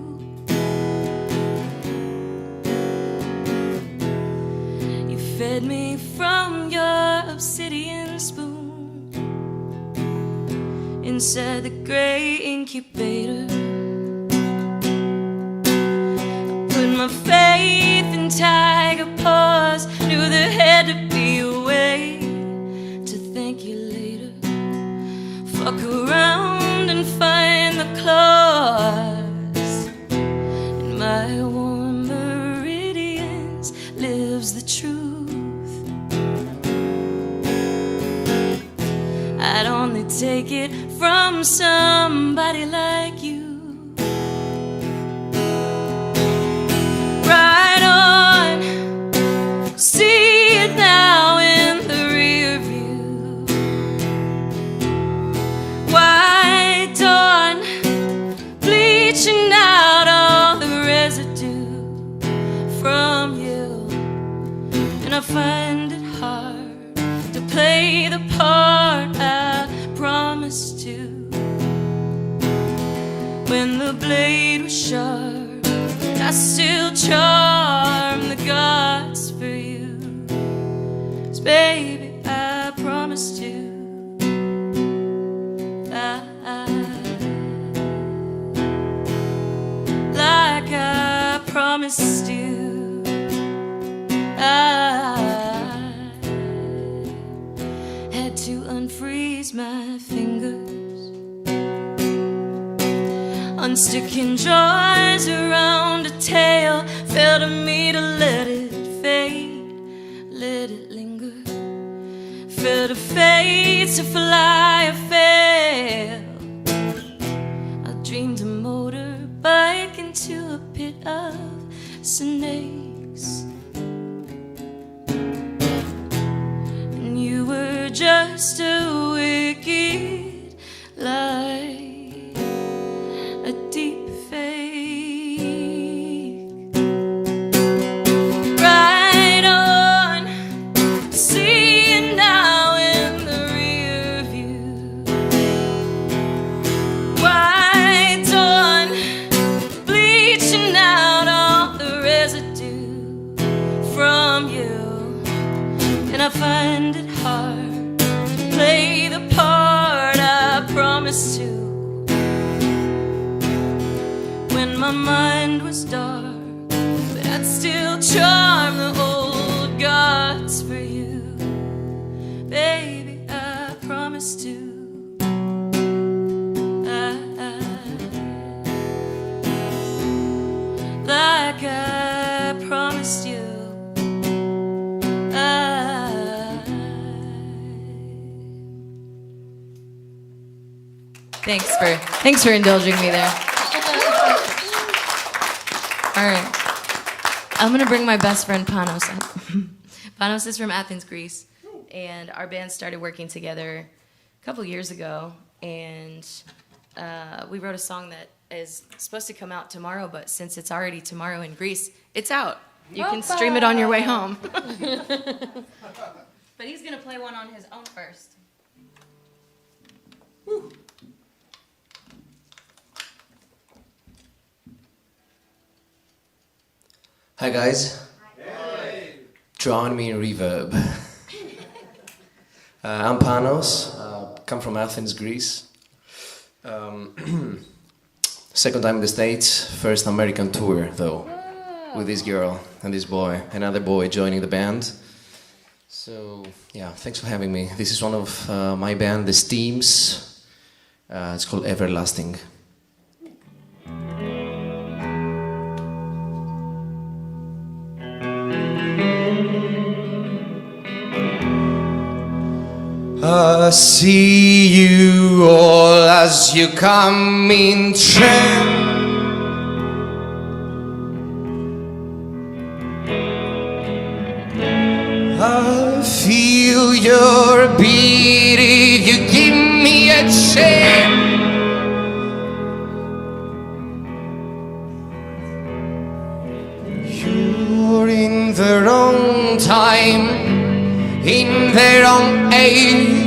You fed me from your obsidian spoon inside the gray incubator. I put my faith in tiger paws, knew there had to be a way to thank you later. Fuck around and find the claws. In my warm meridians lives the truth. I'd only take it from somebody like you. Right on, see it now in the rear view. White dawn, bleaching out all the residue from you. And I find it hard to play the part I promised to. When the blade was sharp, I still charm the gods for you. 'Cause baby, I promised you. Like I promised you. I had to unfreeze my fingers, unsticking joys around a tail. Fell to me to let it fade, let it linger. Fell to fate to fly or fail. I dreamed a motorbike into a pit of snakes, and you were just a wicked lie, a deep fake. Right on, see it now in the rear view. White dawn, bleaching out all the residue from you. And I find it hard to play the part I promised to. When my mind was dark, but I'd still charm the old gods for you. Baby, I promised to. Like I promised you. Thanks for indulging me there. All right, I'm gonna bring my best friend Panos up. Panos is from Athens, Greece, and our band started working together a couple years ago, and we wrote a song that is supposed to come out tomorrow, but since it's already tomorrow in Greece, it's out. You can stream it on your way home. But he's gonna play one on his own first. Woo. Hi guys. Hey. Join me in reverb. I'm Panos, come from Athens, Greece. Second time in the States, first American tour though, with this girl and this boy, another boy joining the band. So yeah, thanks for having me. This is one of my band, the Steams. It's called Everlasting. I see you all as you come in trend. I feel your beat if you give me a chance. You're in the wrong time, in the wrong age.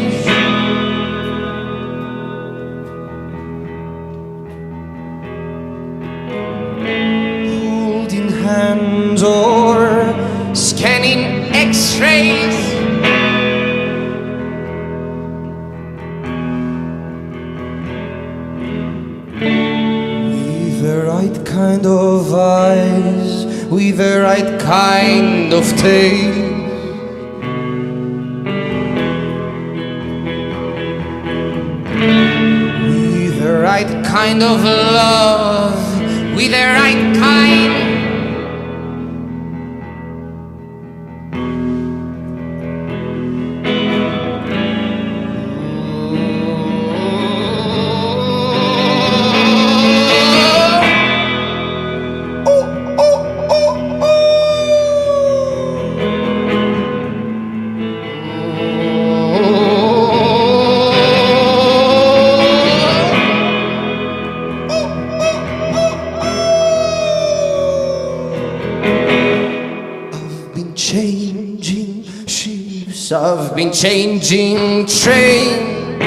Holding hands or scanning x-rays. With the right kind of eyes, with the right kind of taste. With the right kind of love, with the right kind. I've been changing train.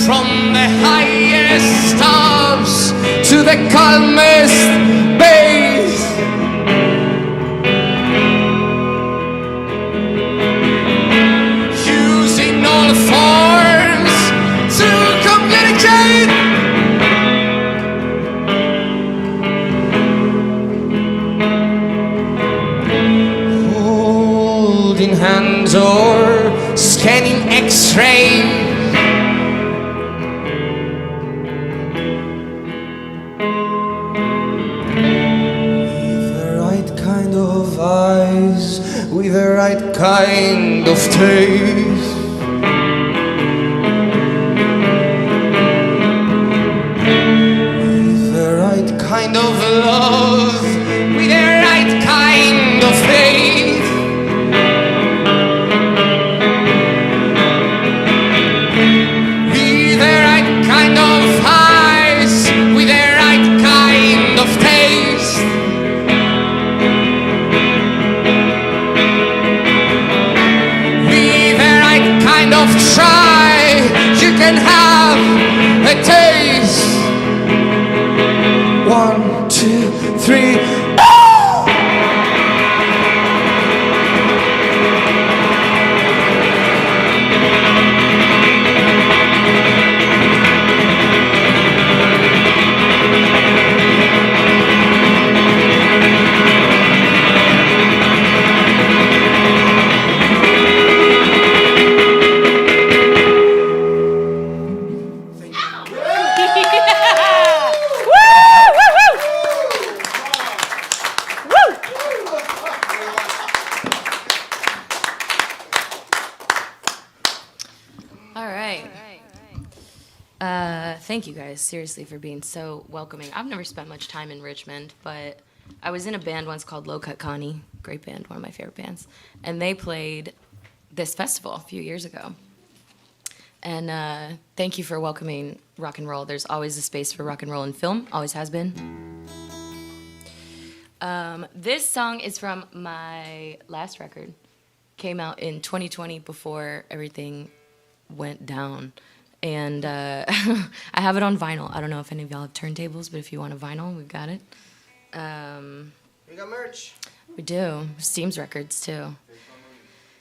From the highest stops to the calmest bays. Using all forms to communicate. Hands or scanning x-ray. With the right kind of eyes, with the right kind of taste. With the right kind of love, with the right kind of faith. Try, you can have a taste. 1, 2, 3. Thank you guys, seriously, for being so welcoming. I've never spent much time in Richmond, but I was in a band once called Cut Connie, great band, one of my favorite bands, and they played this festival a few years ago. And thank you for welcoming rock and roll. There's always a space for rock and roll in film, always has been. This song is from my last record. Came out in 2020 before everything went down. And I have it on vinyl. I don't know if any of y'all have turntables, but if you want a vinyl, we've got it. We got merch. We do. Steam's Records, too.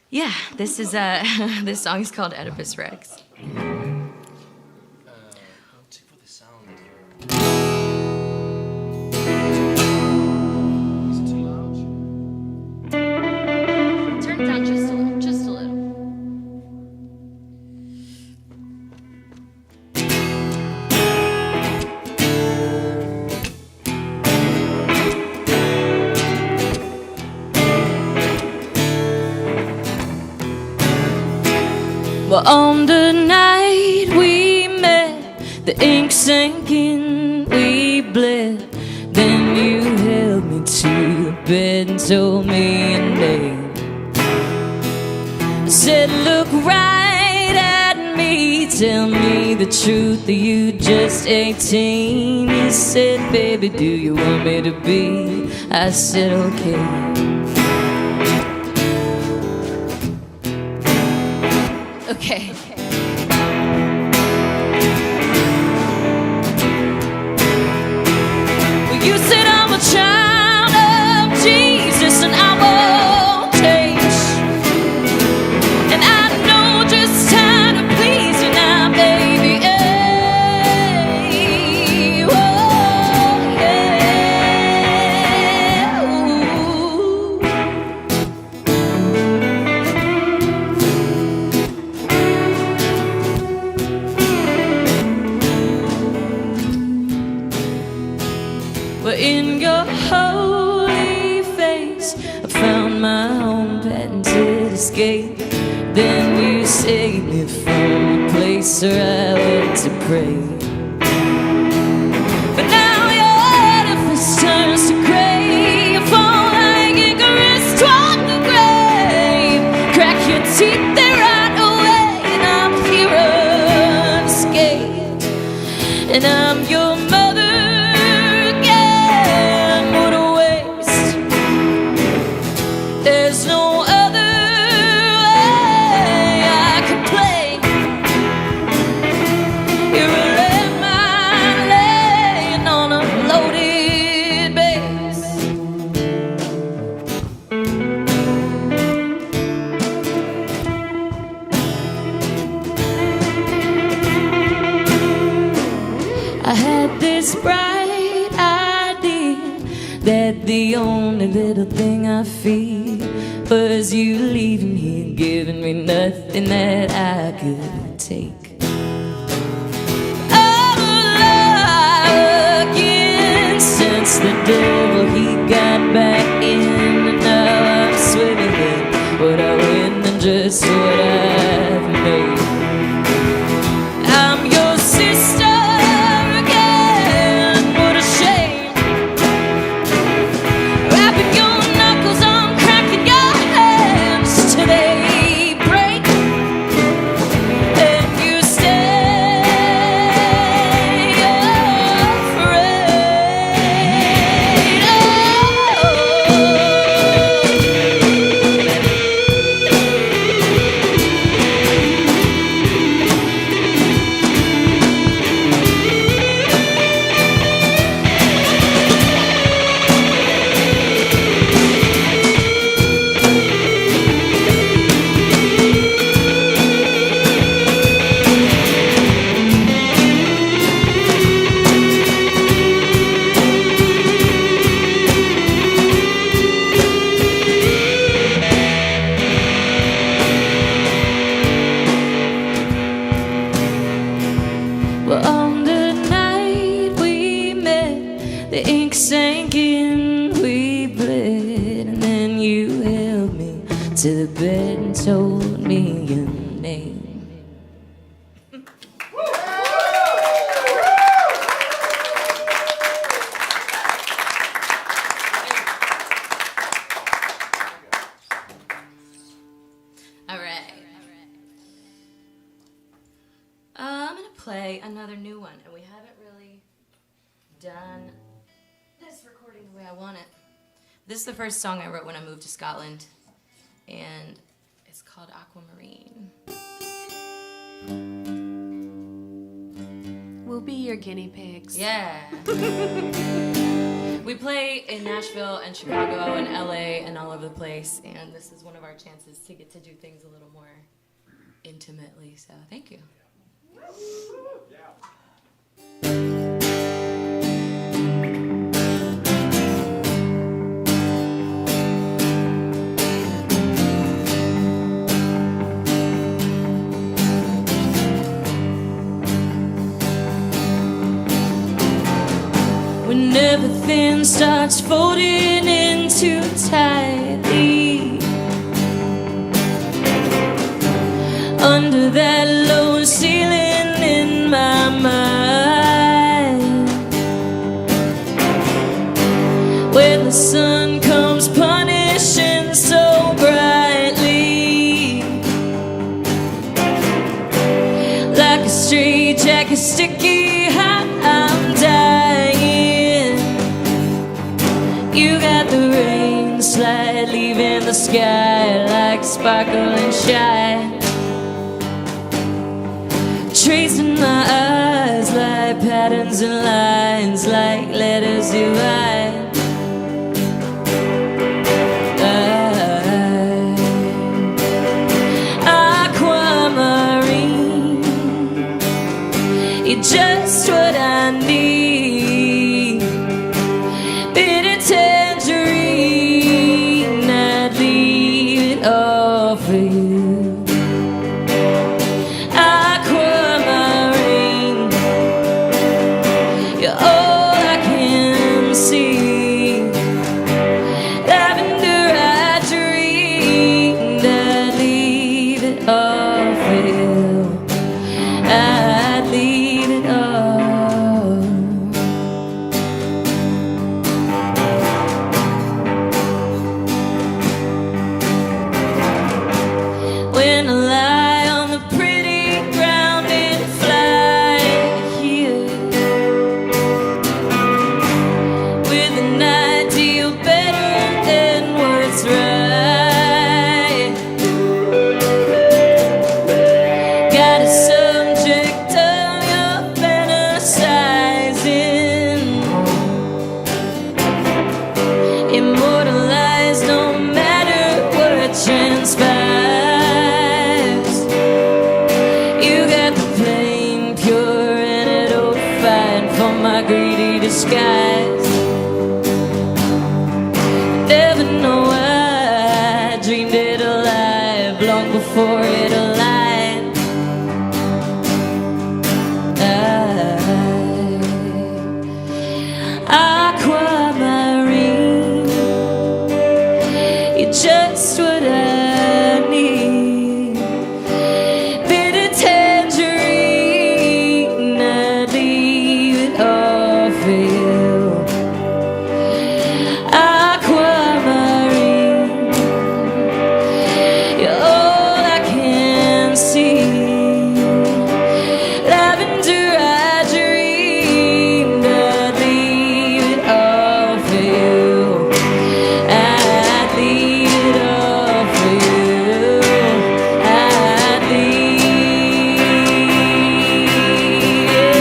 Yeah, this is this song is called Oedipus Rex. Check for the sound. Is it too loud? Turn it down just a little, just a little. Well, on the night we met, the ink sank in, we bled. Then you held me to the bed and told me your name. I said, look right at me, tell me the truth, are you just 18? You said, baby, do you want me to be? I said, okay. Okay. Well, you said I'm a child of Jesus and I won't change. And I know just how to please you now, baby. Hey, whoa, yeah. Ooh. But in your holy face, I found my own patented escape. Then you saved me from the place where I went to pray. But now your edifice turns to gray. You fall like Icarus toward the grave. Crack your teeth, they rot away, and I'm here unscathed. And I'm your mother. There's no other way I could play. You're a lead mine laying on a loaded base. I had this bright idea that the only little thing I feel was you leaving here, giving me nothing that I could take. Oh, again, since the devil he got back in, and now I'm swimming in what I win and just what I've made. I'm your sister. To the bed and told me your name. play another new one, and we haven't really done this recording the way I want it. This is the first song I wrote when I moved to Scotland, and it's called Aquamarine. We'll be your guinea pigs. Yeah. We play in Nashville and Chicago and LA and all over the place, and this is one of our chances to get to do things a little more intimately, so thank you. When everything starts folding in too tightly under that low ceiling in my mind, when the sun comes punishing so brightly, like a straitjacket sticky hot, I'm dying. You got the rain slide leaving the sky like sparkling shine, tracing my eyes like patterns and lines, like letters you write. Aquamarine, you're just what I need. Bitter tangerine, I'd leave it all for you. Aquamarine, you're all I can see. Lavender I dreamed, I'd leave it all for you. I'd leave it all. When I lie on the pretty ground and fly here with an ideal better than what's right, got a subject of your fantasizing, immortalized no matter what transpires. You got the plain, pure, and it'll fight for my greedy disguise. Never know why I dreamed it alive long before it aligned. Aquamarine, you're just what I need. Bitter tangerine, I'd leave it all for you. Aquamarine, you're all I can see. Lavender I dreamed, I'd leave it all for you. I'd leave it all for you. I'd leave, yeah.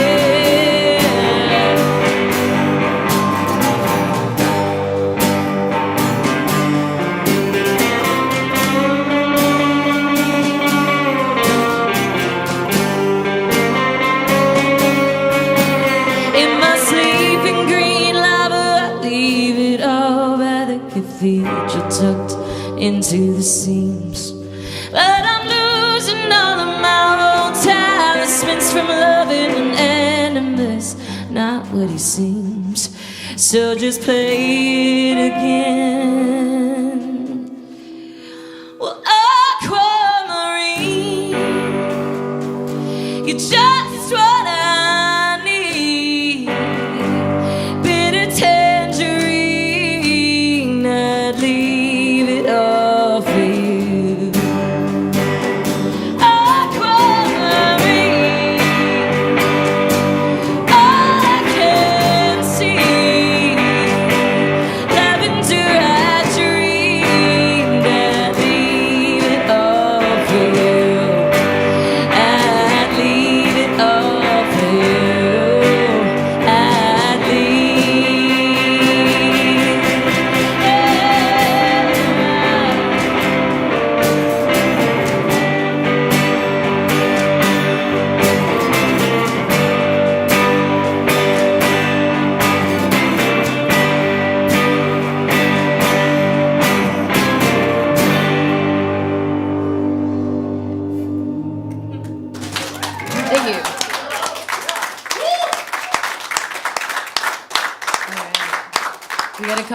In my sleeping green lava, I leave it all by the cathedral tucked into the seams. But I'm losing all of my old talismans from loving an animus, not what he seems. So just play it again. Well, aquamarine, you're just what I need. Bitter tangerine, I'd leave it all for you. Aquamarine,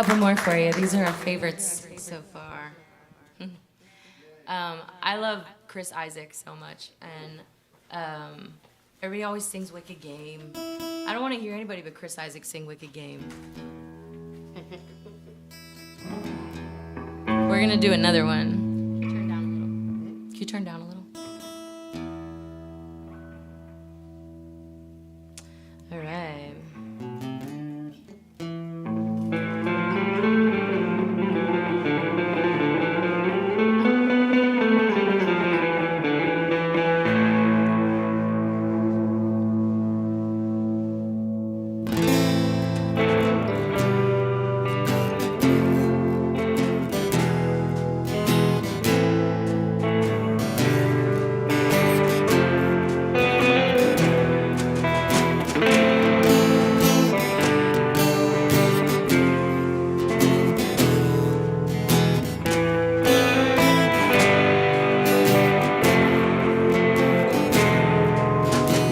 couple more for you. These are our favorites so far. I love Chris Isaak so much, and everybody always sings Wicked Game. I don't want to hear anybody but Chris Isaak sing Wicked Game. We're gonna do another one. Turn down a little. Can you turn down a little? All right.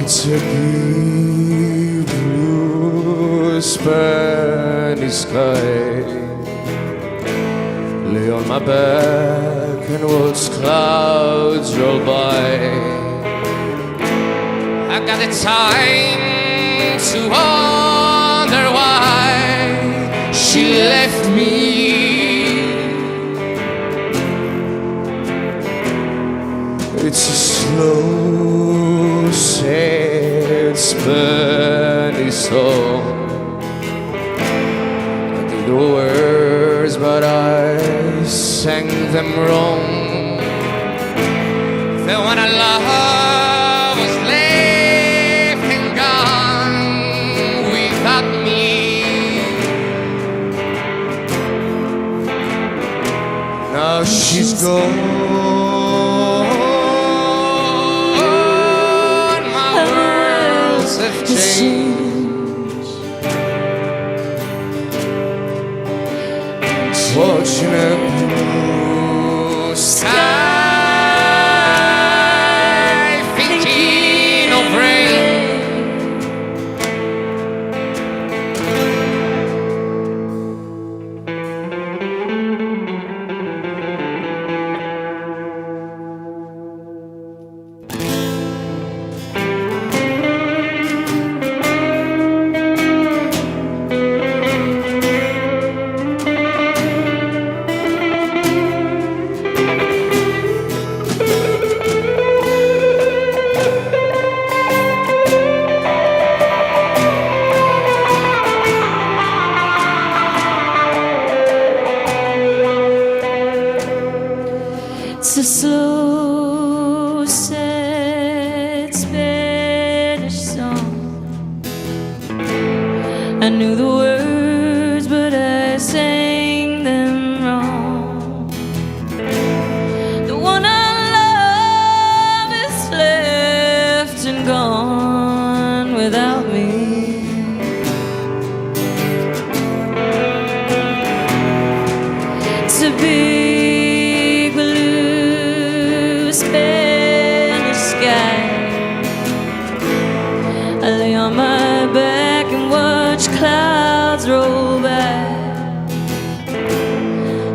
It's a deep blue Spanish sky. Lay on my back and watch clouds roll by. I got the time to wonder why she left me. It's a slow, sad Spanish song. I did the words, but I sang them wrong. The one I love was left and gone without me. Now she's gone. Have changed. Watching a blue sky, thinking of rain. It's a slow, sad Spanish song. I knew the words, but I sang them wrong. The one I love is left and gone without me. To be Spanish sky. I lay on my back and watch clouds roll by.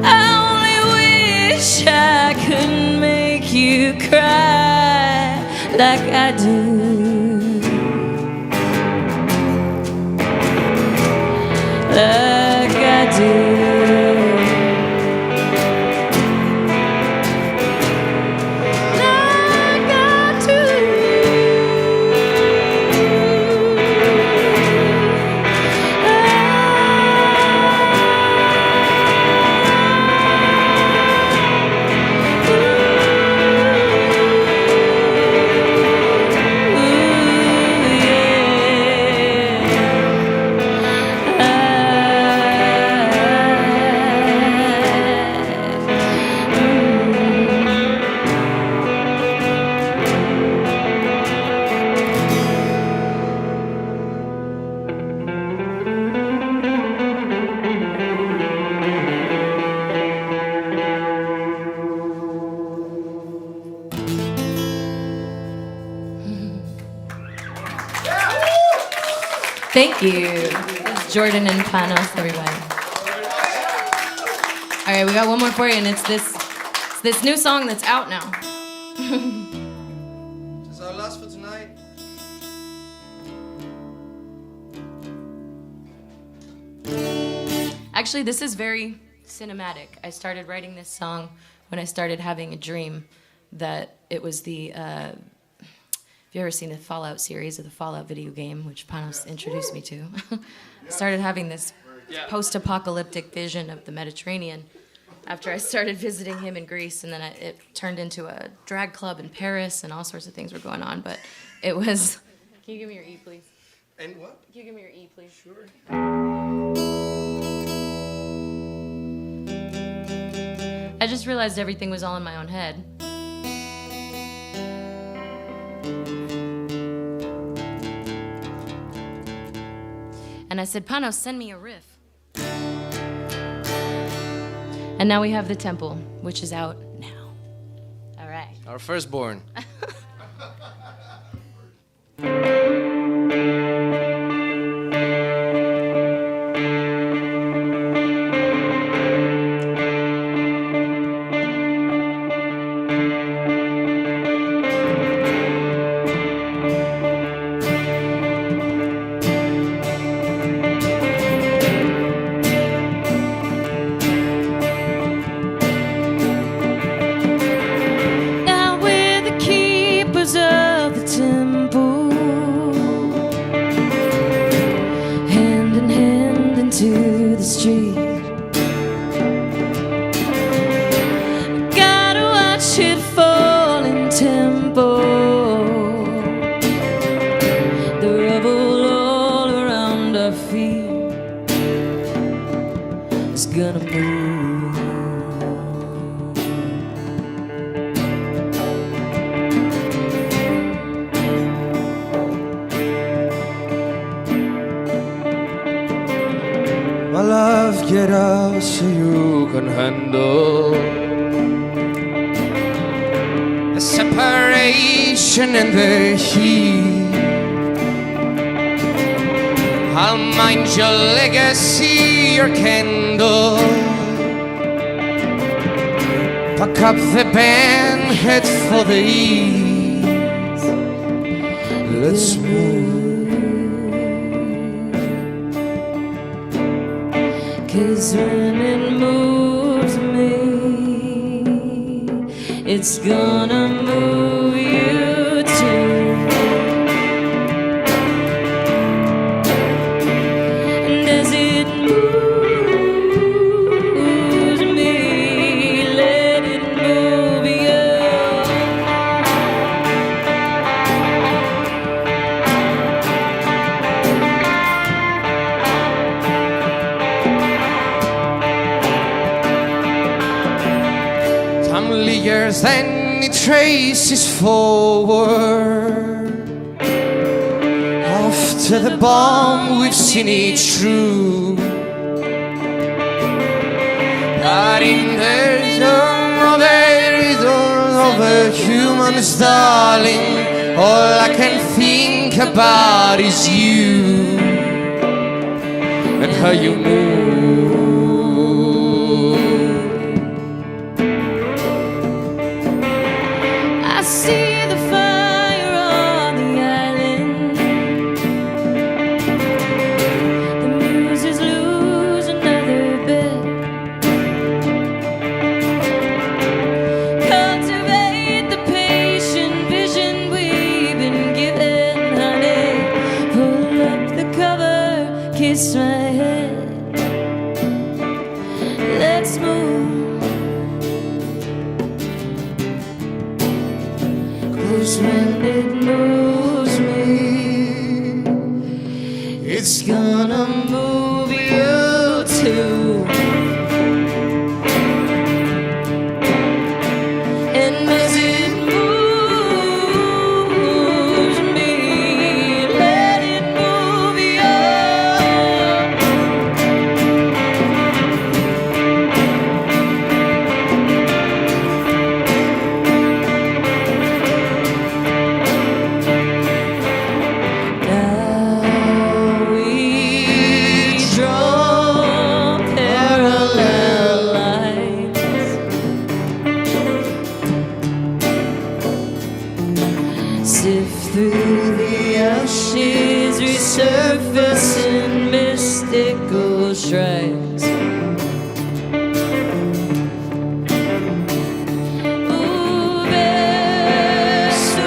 I only wish I could make you cry like I do, like I do. Thank you. Jordan and Panos, everybody. All right, we got one more for you, and it's this new song that's out now. Is our last for tonight? Actually, this is very cinematic. I started writing this song when I started having a dream that it was the. Have you ever seen the Fallout series or the Fallout video game, which Panos introduced me to? Started having this post-apocalyptic vision of the Mediterranean after I started visiting him in Greece, and then it turned into a drag club in Paris, and all sorts of things were going on. But it was. Can you give me your E, please? And what? Can you give me your E, please? Sure. I just realized everything was all in my own head. And I said, Panos, send me a riff. And now we have The Temple, which is out now. All right. Our firstborn. Now we're the keepers of the temple, hand in hand into the street. Gotta watch it fall in tempo. The rubble all around our feet is gonna move. My love, get up so you can handle the separation and the heat. I'll mind your legacy, your candle. Pack up the band, head for the east. Let's move. 'Cause when it moves me, it's gonna move you too. And as it moves me, let it move you. Family years, then it traces forward. After the bomb, we've seen it through. But in the zone of the humans, darling, all I can think about is you and how you move. I see the fire on the island. The muses lose another bit. Cultivate the patient vision we've been given, honey. Pull up the cover, kiss my head. Let's move. 'Cause when it moves me, it's gonna move you too. And as it moves me, let it move you. Now we tracks. Ooh, vessels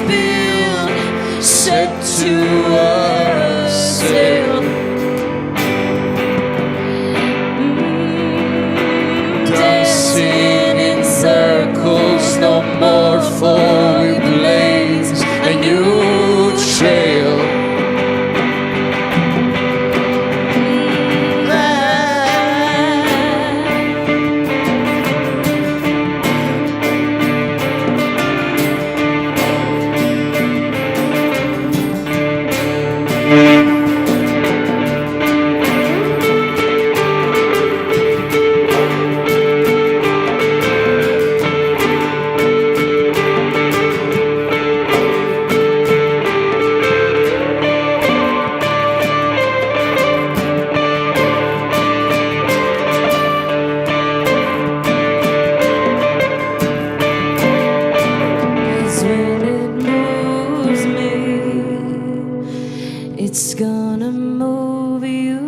built, set to a sail. Dancing in circles, no more four-wheel blades, a new trail. It's gonna move you.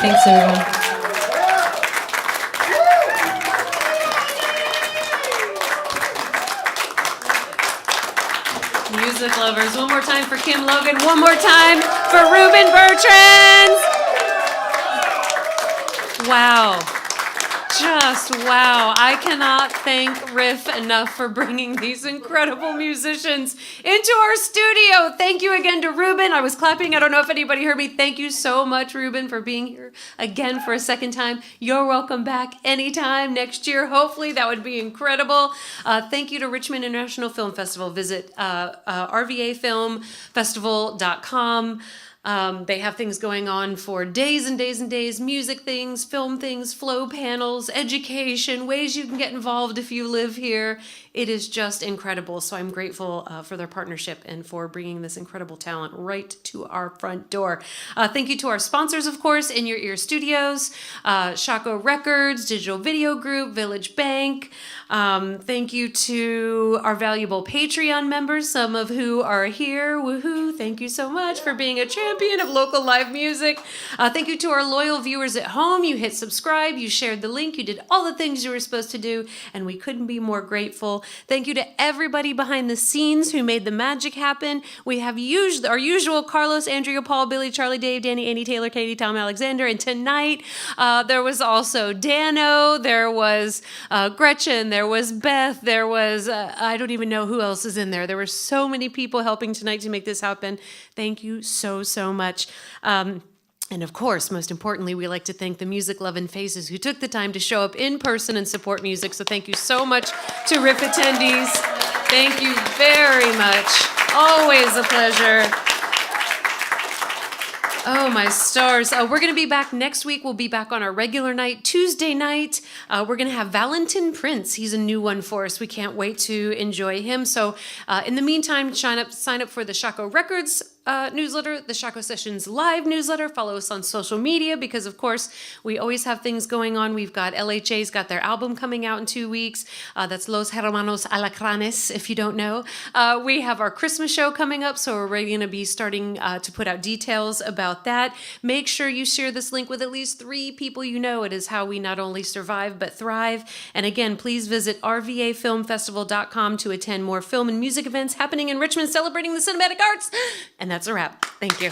Thanks, everyone. Music lovers, one more time for Kim Logan, one more time for Ruben Bertrands. Wow. Just wow. I cannot thank RIFF enough for bringing these incredible musicians into our studio. Thank you again to Ruben. I was clapping. I don't know if anybody heard me. Thank you so much, Ruben, for being here again for a second time. You're welcome back anytime next year. Hopefully, that would be incredible. Thank you to Richmond International Film Festival. Visit rvafilmfestival.com. They have things going on for days and days and days, music things, film things, flow panels, education, ways you can get involved if you live here. It is just incredible. So I'm grateful for their partnership and for bringing this incredible talent right to our front door. Thank you to our sponsors, of course, In Your Ear Studios, Shockoe Records, Digital Video Group, Village Bank. Thank you to our valuable Patreon members, some of who are here. Woohoo! Thank you so much for being a champion of local live music. Thank you to our loyal viewers at home. You hit subscribe, you shared the link, you did all the things you were supposed to do, and we couldn't be more grateful. Thank you to everybody behind the scenes who made the magic happen. We have our usual Carlos, Andrea, Paul, Billy, Charlie, Dave, Danny, Annie, Taylor, Katie, Tom, Alexander, and tonight there was also Dano, there was Gretchen, there was Beth, there was, I don't even know who else is in there. There were so many people helping tonight to make this happen. Thank you so, so much. And of course, most importantly, we like to thank the music-loving faces who took the time to show up in person and support music. So thank you so much to RIFF attendees. Thank you very much. Always a pleasure. Oh, my stars. We're going to be back next week. We'll be back on our regular night, Tuesday night. We're going to have Valentin Prince. He's a new one for us. We can't wait to enjoy him. So in the meantime, sign up for the Shockoe Records newsletter, the Shockoe Sessions live newsletter. Follow us on social media because, of course, we always have things going on. We've got LHA's got their album coming out in 2 weeks. That's Los Hermanos Alacranes, if you don't know. We have our Christmas show coming up, so we're already going to be starting to put out details about that. Make sure you share this link with at least 3 people you know. It is how we not only survive, but thrive. And again, please visit rvafilmfestival.com to attend more film and music events happening in Richmond celebrating the cinematic arts. And that's a wrap. Thank you.